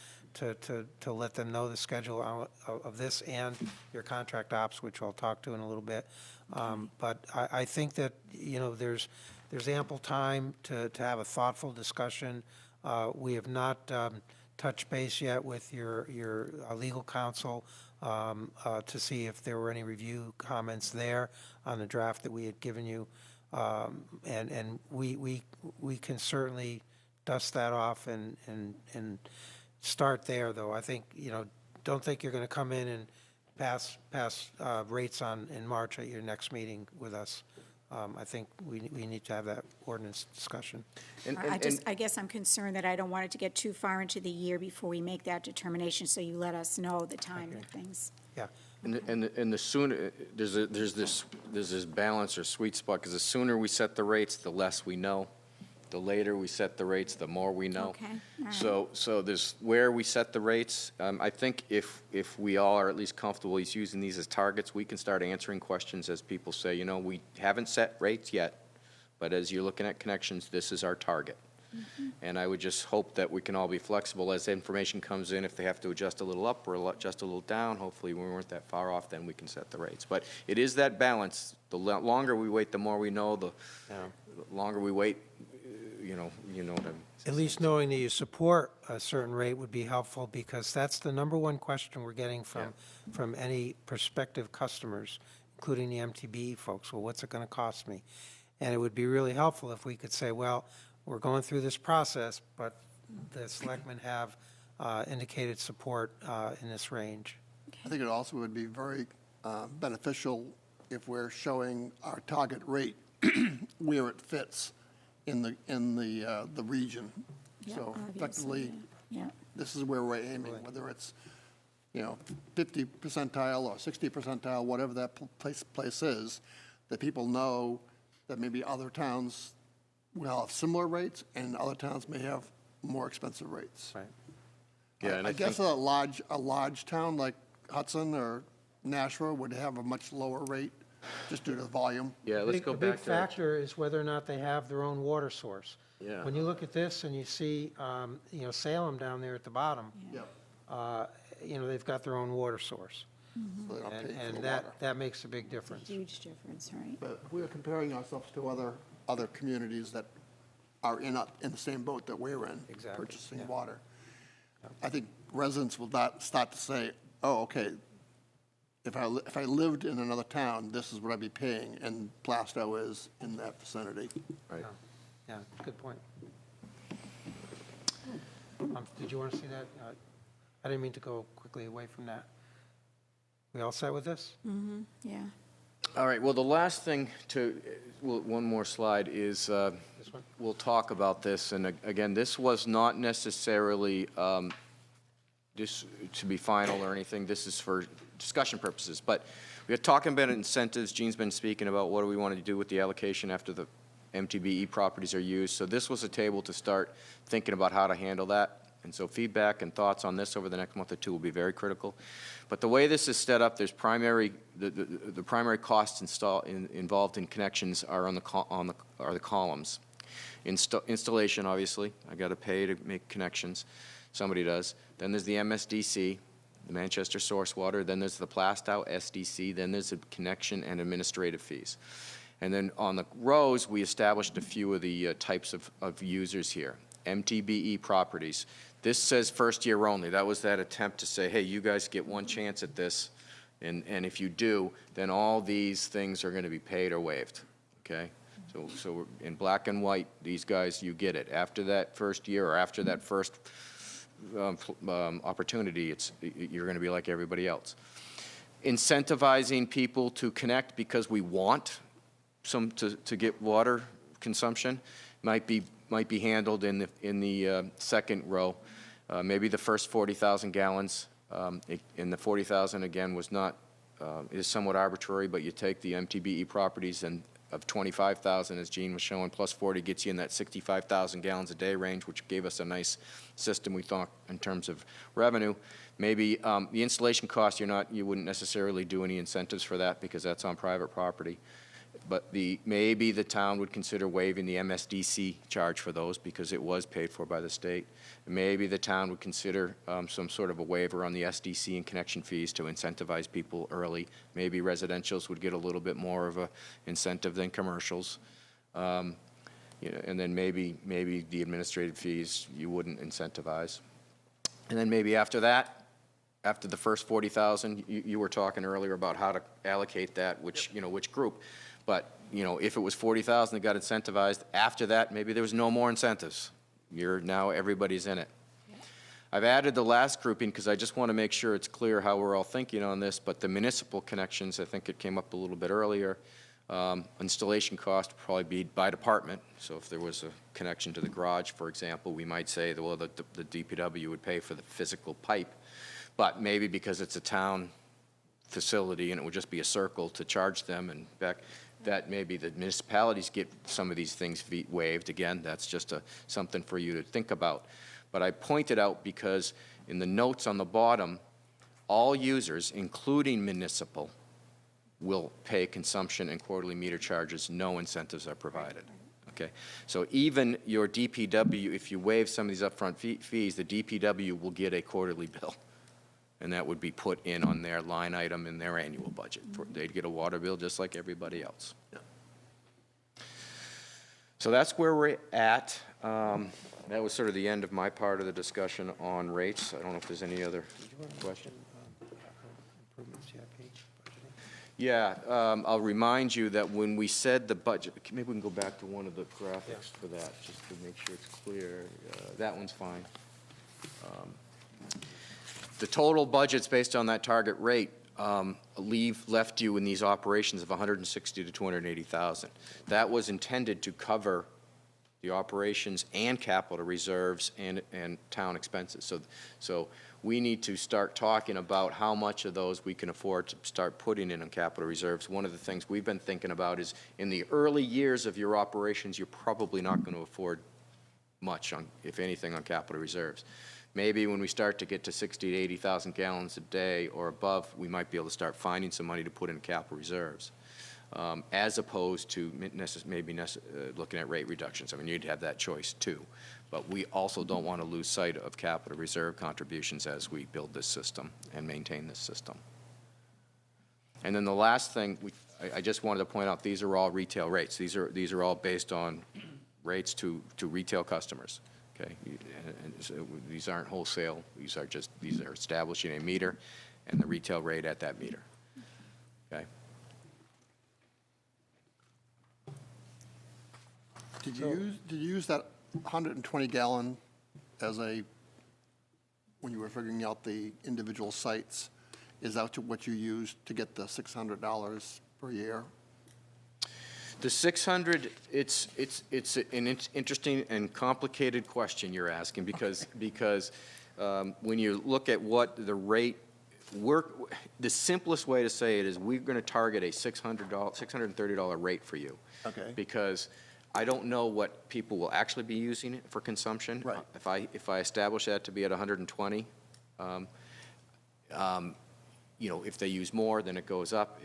let them know the schedule of this and your contract ops, which I'll talk to in a little bit. But I think that, there's ample time to have a thoughtful discussion. We have not touched base yet with your legal counsel to see if there were any review comments there on the draft that we had given you. And we can certainly dust that off and start there, though. I think, don't think you're going to come in and pass rates in March at your next meeting with us. I think we need to have that ordinance discussion. I guess I'm concerned that I don't want it to get too far into the year before we make that determination, so you let us know the time of things. Yeah. And the sooner, there's this balance or sweet spot, because the sooner we set the rates, the less we know. The later we set the rates, the more we know. Okay, all right. So there's where we set the rates. I think if we all are at least comfortable using these as targets, we can start answering questions as people say, we haven't set rates yet, but as you're looking at connections, this is our target. And I would just hope that we can all be flexible as information comes in. If they have to adjust a little up or adjust a little down, hopefully we weren't that far off, then we can set the rates. But it is that balance. The longer we wait, the more we know. The longer we wait, what I'm. At least knowing that you support a certain rate would be helpful, because that's the number one question we're getting from any prospective customers, including the MTBE folks. Well, what's it going to cost me? And it would be really helpful if we could say, well, we're going through this process, but the selectmen have indicated support in this range. I think it also would be very beneficial if we're showing our target rate where it fits in the region. Yeah, So obviously, effectively, yeah. this is where we're aiming, whether it's, 50 percentile or 60 percentile, whatever that place is, that people know that maybe other towns will have similar rates and other towns may have more expensive rates. Right. Yeah, and I guess a large town like Hudson or Nashua would have a much lower rate just due to the volume. Yeah, let's go The big back to. factor is whether or not they have their own water source. Yeah. When you look at this and you see, Salem down there at the bottom, Yep. they've got their own water source. So they're not paying for And the water. that makes a big difference. Huge difference, right? But if we're comparing ourselves to other communities that are in the same boat that we're in, Exactly, purchasing yeah. water, I think residents will not start to say, oh, okay, if I lived in another town, this is what I'd be paying, and Plaistow is in that vicinity. Right. Yeah, good point. Did you want to see that? I didn't mean to go quickly away from that. We all set with this? Yeah. All right, well, the last thing one more slide is, This one? we'll talk about this, and again, this was not necessarily this to be final or anything. This is for discussion purposes. But we're talking about incentives. Gene's been speaking about what do we want to do with the allocation after the MTBE properties are used. So this was a table to start thinking about how to handle that. And so feedback and thoughts on this over the next month or two will be very critical. But the way this is set up, there's the primary costs involved in connections are on the columns. Installation, obviously, I got to pay to make connections. Somebody does. Then there's the MSDC, the Manchester Source Water. Then there's the Plaistow SDC. Then there's the connection and administrative fees. And then on the rows, we established a few of the types of users here. MTBE properties. This says first year only. That was that attempt to say, hey, you guys get one chance at this, and if you do, then all these things are going to be paid or waived, okay? So we're in black and white, these guys, you get it. After that first year or after that first opportunity, you're going to be like everybody else. Incentivizing people to connect because we want some to get water consumption might be handled in the second row. Maybe the first 40,000 gallons, and the 40,000 again was not is somewhat arbitrary, but you take the MTBE properties and of 25,000, as Gene was showing, plus 40 gets you in that 65,000 gallons a day range, which gave us a nice system, we thought, in terms of revenue. Maybe the installation cost, you wouldn't necessarily do any incentives for that because that's on private property. But maybe the town would consider waiving the MSDC charge for those because it was paid for by the state. Maybe the town would consider some sort of a waiver on the SDC and connection fees to incentivize people early. Maybe residentials would get a little bit more of a incentive than commercials. And then maybe the administrative fees you wouldn't incentivize. And then maybe after that, after the first 40,000, you were talking earlier about how to allocate that, which group. But, if it was 40,000 that got incentivized, after that, maybe there was no more incentives. Now everybody's in it. Yeah. I've added the last grouping because I just want to make sure it's clear how we're all thinking on this, but the municipal connections, I think it came up a little bit earlier. Installation cost would probably be by department. So if there was a connection to the garage, for example, we might say, well, the DPW would pay for the physical pipe. But maybe because it's a town facility and it would just be a circle to charge them and back, that maybe the municipalities get some of these things waived. Again, that's just something for you to think about. But I pointed out because in the notes on the bottom, all users, including municipal, will pay consumption and quarterly meter charges. No incentives are provided. Okay, so even your DPW, if you waive some of these upfront fees, the DPW will get a quarterly bill. And that would be put in on their line item in their annual budget. They'd get a water bill just like everybody else. Yeah. So that's where we're at. That was sort of the end of my part of the discussion on rates. I don't know if there's any other question. Yeah, I'll remind you that when we said the budget, maybe we can go back to one of the graphics for that, just to make sure it's clear. That one's fine. The total budgets based on that target rate left you in these operations of 160 to 280,000. That was intended to cover the operations and capital reserves and town expenses. So we need to start talking about how much of those we can afford to start putting in on capital reserves. One of the things we've been thinking about is in the early years of your operations, you're probably not going to afford much, if anything, on capital reserves. Maybe when we start to get to 60 to 80,000 gallons a day or above, we might be able to start finding some money to put in capital reserves, as opposed to looking at rate reductions. I mean, you'd have that choice too. But we also don't want to lose sight of capital reserve contributions as we build this system and maintain this system. And then the last thing, I just wanted to point out, these are all retail rates. These are all based on rates to retail customers. Okay, and so these aren't wholesale. These are establishing a meter and the retail rate at that meter. Okay. Did you use that 120 gallon as when you were figuring out the individual sites? Is that what you used to get the $600 per year? The 600, it's an interesting and complicated question you're asking because when you look at what the rate the simplest way to say it is we're going to target a $630 rate for you. Okay. Because I don't know what people will actually be using it for consumption. Right. If I establish that to be at 120, if they use more, then it goes up.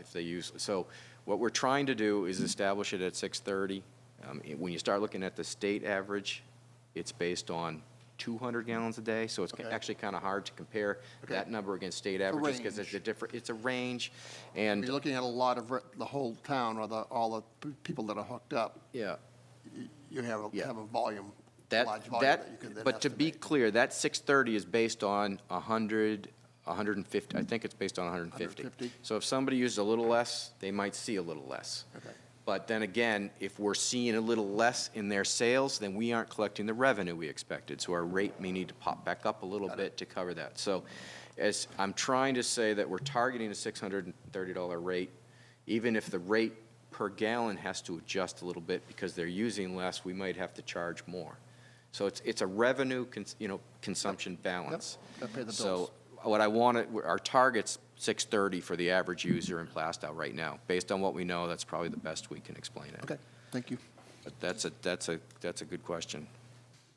So what we're trying to do is establish it at 630. When you start looking at the state average, it's based on 200 gallons a day, so it's Okay. actually kind of hard to compare Okay. that number against state averages because it's it's a range, and You're looking at a lot of, the whole town or all the people that are hooked up, yeah. you have Yeah. a volume, That, large volume that, that you can then but to be estimate. clear, that 630 is based on 100, 150, I think it's based on 150. 150? So if somebody uses a little less, they might see a little less. Okay. But then again, if we're seeing a little less in their sales, then we aren't collecting the revenue we expected. So our rate may need to pop back up a little bit to cover that. So as I'm trying to say that we're targeting a $630 rate, even if the rate per gallon has to adjust a little bit because they're using less, we might have to charge more. So it's a revenue, consumption balance. Gotta pay the bills. So what I want, our target's 630 for the average user in Plaistow right now. Based on what we know, that's probably the best we can explain it. Okay, thank you. But that's a good question.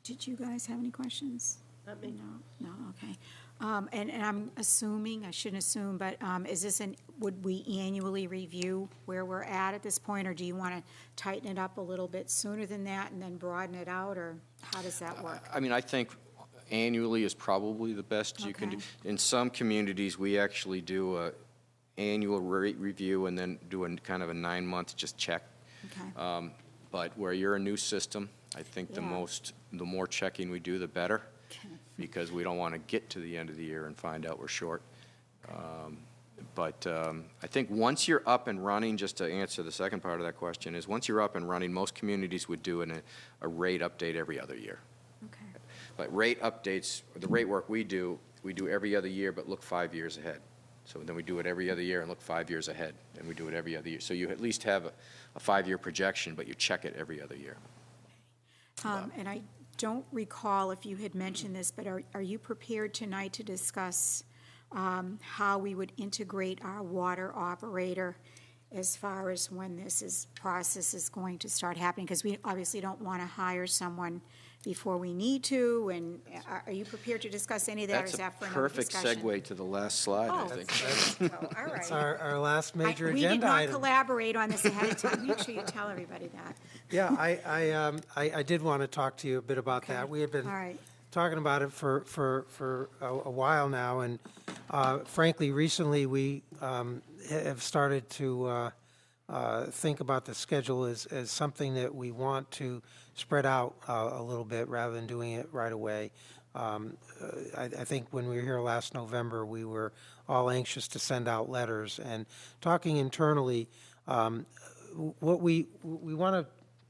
Did you guys have any questions? Not me. No, okay. And I'm assuming, I shouldn't assume, but is this would we annually review where we're at this point, or do you want to tighten it up a little bit sooner than that and then broaden it out, or how does that work? I mean, I think annually is probably the best you can do. Okay. In some communities, we actually do a annual rate review and then do a kind of a 9-month just check. Okay. But where you're a new system, I think the Yeah. more checking we do, the better, Okay. because we don't want to get to the end of the year and find out we're short. But I think once you're up and running, just to answer the second part of that question, is once you're up and running, most communities would do a rate update every other year. Okay. But rate updates, the rate work we do every other year, but look 5 years ahead. So then we do it every other year and look 5 years ahead, and we do it every other year. So you at least have a 5-year projection, but you check it every other year. And I don't recall if you had mentioned this, but are you prepared tonight to discuss how we would integrate our water operator as far as when process is going to start happening? Because we obviously don't want to hire someone before we need to, and are you prepared to discuss any of that, or is that for another discussion? That's a perfect segue to the last slide, I Oh, think. all right. It's our last major We did agenda not item. collaborate on this ahead of time. Make sure you tell everybody that. Yeah, I did want to talk to you a bit about that. Okay. We have been All right. talking about it for a while now, and frankly, recently, we have started to think about the schedule as something that we want to spread out a little bit rather than doing it right away. I think when we were here last November, we were all anxious to send out letters, and talking internally, what we want to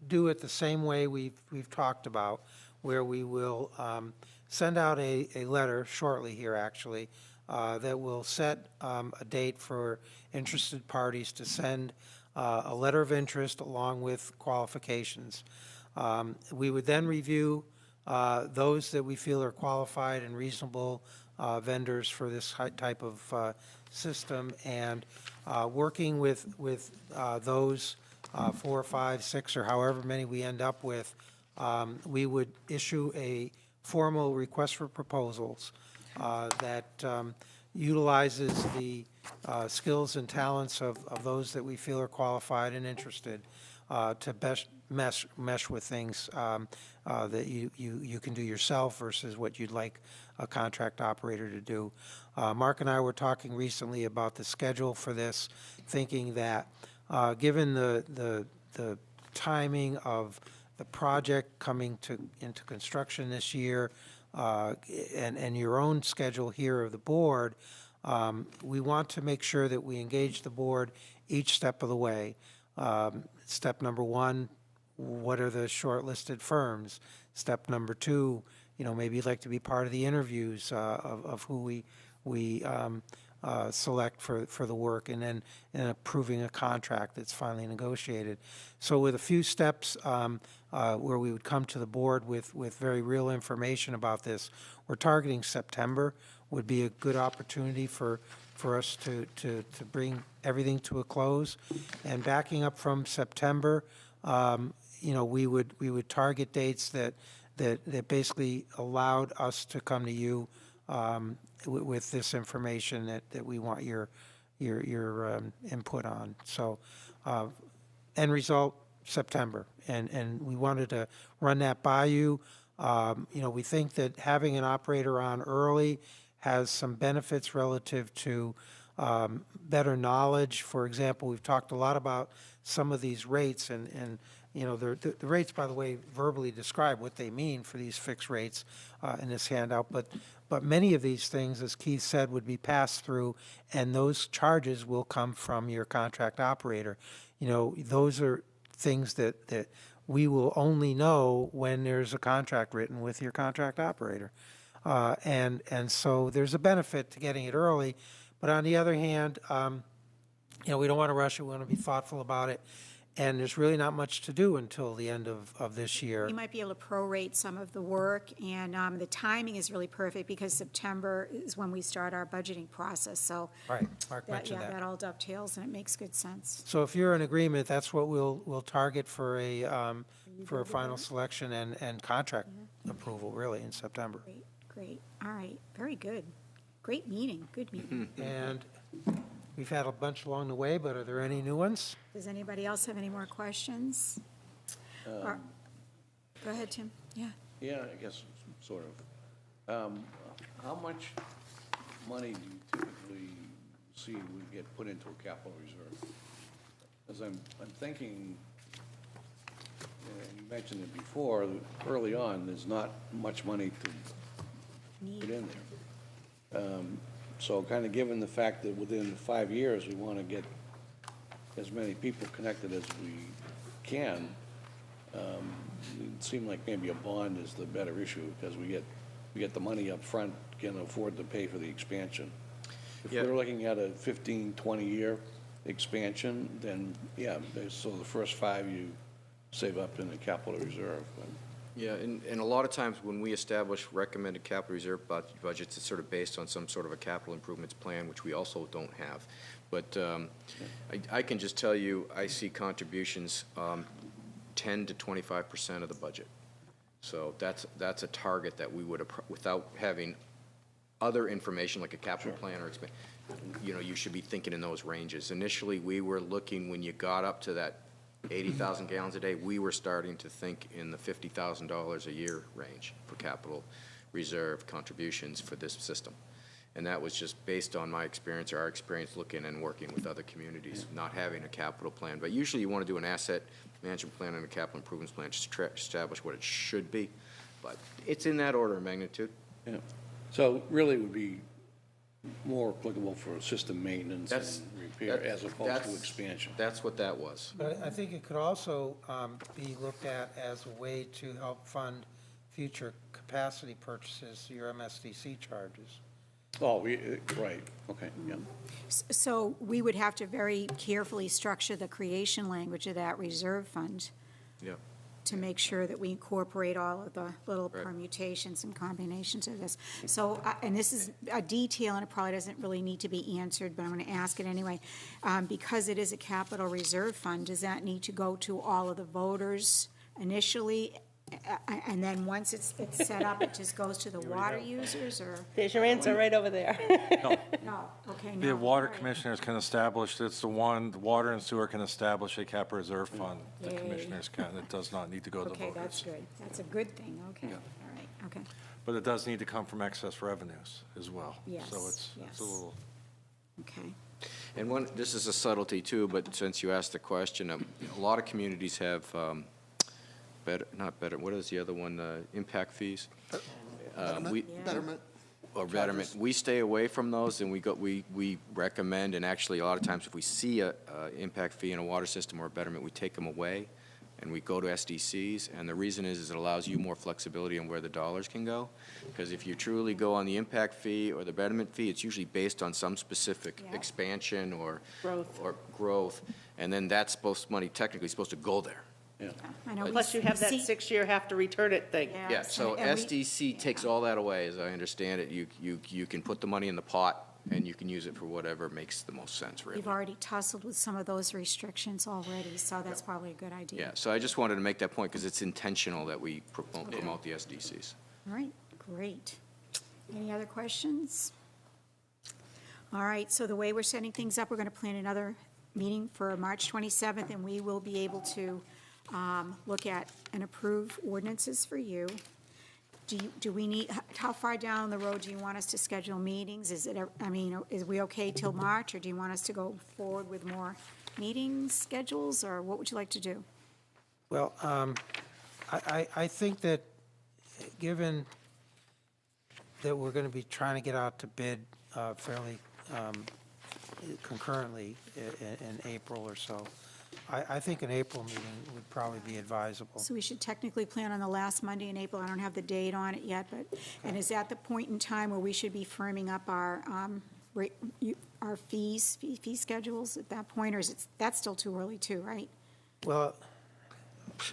do it the same way we've talked about, where we will send out a letter shortly here, actually, that will set a date for interested parties to send a letter of interest along with qualifications. We would then review those that we feel are qualified and reasonable vendors for this type of system, and working with those 4 or 5, 6, or however many we end up with, we would issue a formal request for proposals that utilizes the skills and talents of those that we feel are qualified and interested to best mesh with things that you can do yourself versus what you'd like a contract operator to do. Mark and I were talking recently about the schedule for this, thinking that given the timing of the project coming into construction this year, and your own schedule here of the board, we want to make sure that we engage the board each step of the way. Step number 1, what are the shortlisted firms? Step number 2, maybe you'd like to be part of the interviews of who we select for the work, and then approving a contract that's finally negotiated. So with a few steps where we would come to the board with very real information about this, we're targeting September would be a good opportunity for for us to bring everything to a close. And backing up from September, we would target dates that basically allowed us to come to you with this information that we want your input on. So end result, September. And we wanted to run that by you. We think that having an operator on early has some benefits relative to better knowledge. For example, we've talked a lot about some of these rates, and the rates, by the way, verbally describe what they mean for these fixed rates in this handout. But many of these things, as Keith said, would be passed through, and those charges will come from your contract operator. Those are things that we will only know when there's a contract written with your contract operator. And so there's a benefit to getting it early. But on the other hand, we don't want to rush it. We want to be thoughtful about it. And there's really not much to do until the end of this year. We might be able to prorate some of the work, and the timing is really perfect because September is when we start our budgeting process, so. Right, Mark mentioned that. That all dovetails, and it makes good sense. So if you're in agreement, that's what we'll target for a final selection and contract approval, really, in September. Great, all right, very good. Great meeting, good meeting. And we've had a bunch along the way, but are there any new ones? Does anybody else have any more questions? Go ahead, Tim. Yeah. Yeah, I guess, sort of. How much money do you typically see would get put into a capital reserve? As I'm thinking, you mentioned it before, early on, there's not much money to put in there. So kind of given the fact that within 5 years, we want to get as many people connected as we can, it seemed like maybe a bond is the better issue, because we get the money up front, can afford to pay for the expansion. If Yeah. we're looking at a 15, 20-year expansion, then, yeah, so the first 5 you save up in the capital reserve. Yeah, and a lot of times when we establish recommended capital reserve budgets, it's sort of based on some sort of a capital improvements plan, which we also don't have. But I can just tell you, I see contributions 10 to 25% of the budget. So that's a target that we would, without having other information like a capital plan or you should be thinking in those ranges. Initially, we were looking, when you got up to that 80,000 gallons a day, we were starting to think in the $50,000 a year range for capital reserve contributions for this system. And that was just based on my experience, or our experience looking and working with other communities, not having a capital plan. But usually you want to do an asset management plan and a capital improvements plan just to establish what it should be. But it's in that order of magnitude. Yeah. So really it would be more applicable for system maintenance and repair as opposed to expansion. That's what that was. But I think it could also be looked at as a way to help fund future capacity purchases, your MSDC charges. Oh, right, okay, yeah. So we would have to very carefully structure the creation language of that reserve fund Yeah. to make sure that we incorporate all of the little Right. permutations and combinations of this. So, and this is a detail, and it probably doesn't really need to be answered, but I'm going to ask it anyway. Because it is a capital reserve fund, does that need to go to all of the voters initially? And then once it's set up, it just goes to the water users, or? There's your answer right over there. No, okay, no. The water all right. commissioners can establish, it's the water and sewer can establish a capital reserve fund. The Yay. commissioners can, it does not need to go to the Okay, that's voters. good. That's a good thing, okay, Yeah. all right, okay. But it does need to come from excess revenues as well. Yes, So it's yes. a little, Okay. And this is a subtlety too, but since you asked the question, a lot of communities have what is the other one, impact fees? Betterment, Yeah. betterment. Or betterment. We stay away from those, and we recommend, and actually, a lot of times, if we see a impact fee in a water system or a betterment, we take them away, and we go to SDCs, and the reason is it allows you more flexibility on where the dollars can go, because if you truly go on the impact fee or the betterment fee, it's usually based on some specific Yeah. expansion or Growth. and then that's technically supposed to go there. Yeah. I know we Plus you have that see- 6-year have to return it thing. Yeah, so and we- SDC takes all that away, as I understand it. You can put the money in the pot and you can use it for whatever makes the most sense, really. We've already tussled with some of those restrictions already, so that's probably a good idea. Yeah, so I just wanted to make that point because it's intentional that we promote the SDCs. All right, great. Any other questions? All right, so the way we're setting things up, we're going to plan another meeting for March 27th, and we will be able to look at and approve ordinances for you. Do we need, how far down the road do you want us to schedule meetings? Is we okay till March, or do you want us to go forward with more meeting schedules, or what would you like to do? Well, I think that, given that we're going to be trying to get out to bid fairly concurrently in April or so, I think an April meeting would probably be advisable. So we should technically plan on the last Monday in April. I don't have the date on it yet, but, and is that the point in time where we should be firming up our fee schedules at that point, or is it, that's still too early too, right? Well,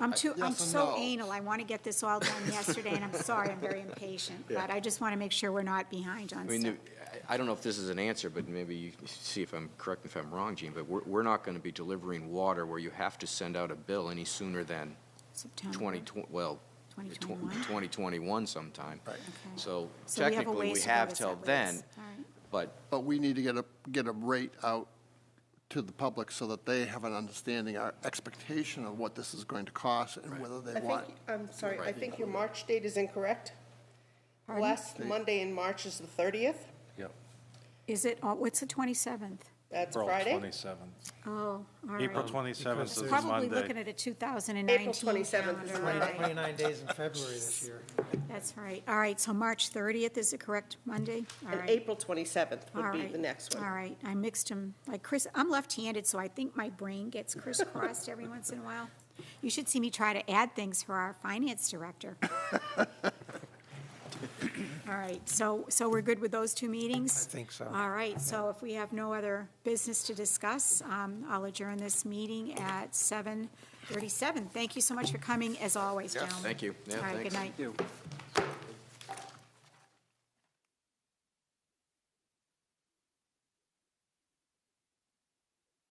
I'm and so no. anal. I want to get this all done yesterday, and I'm sorry, I'm very impatient. But I just want to make sure we're not behind on I mean, stuff. I don't know if this is an answer, but maybe you see if I'm correct, if I'm wrong, Gene, but we're not going to be delivering water where you have to send out a bill any sooner than September. 2021 sometime. Right. So So we have a technically, we ways to go have to till set then, rates. All right. but We need to get a rate out to the public so that they have an understanding, our expectation of what this is going to cost and whether they I think, want. I'm sorry, I think your March date is incorrect. Pardon? Last Monday in March is the 30th. Yep. Is it, what's the 27th? That's April Friday. 27th. Oh, all right. April 27th is It's probably Monday. looking at a 2019 April 27th is calendar. Monday. 29 days in February this year. That's right. All right, so March 30th is the correct Monday? All And right. April 27th All would be right. the next All one. right, I mixed them, like Chris, I'm left-handed, so I think my brain gets crisscrossed every once in a while. You should see me try to add things for our finance director. All right, so we're good with those two meetings? I think so. All right, so if we have no other business to discuss, I'll adjourn this meeting at 7:37. Thank you so much for coming, as always, gentlemen. thank you. Yeah, All right, good thanks. night.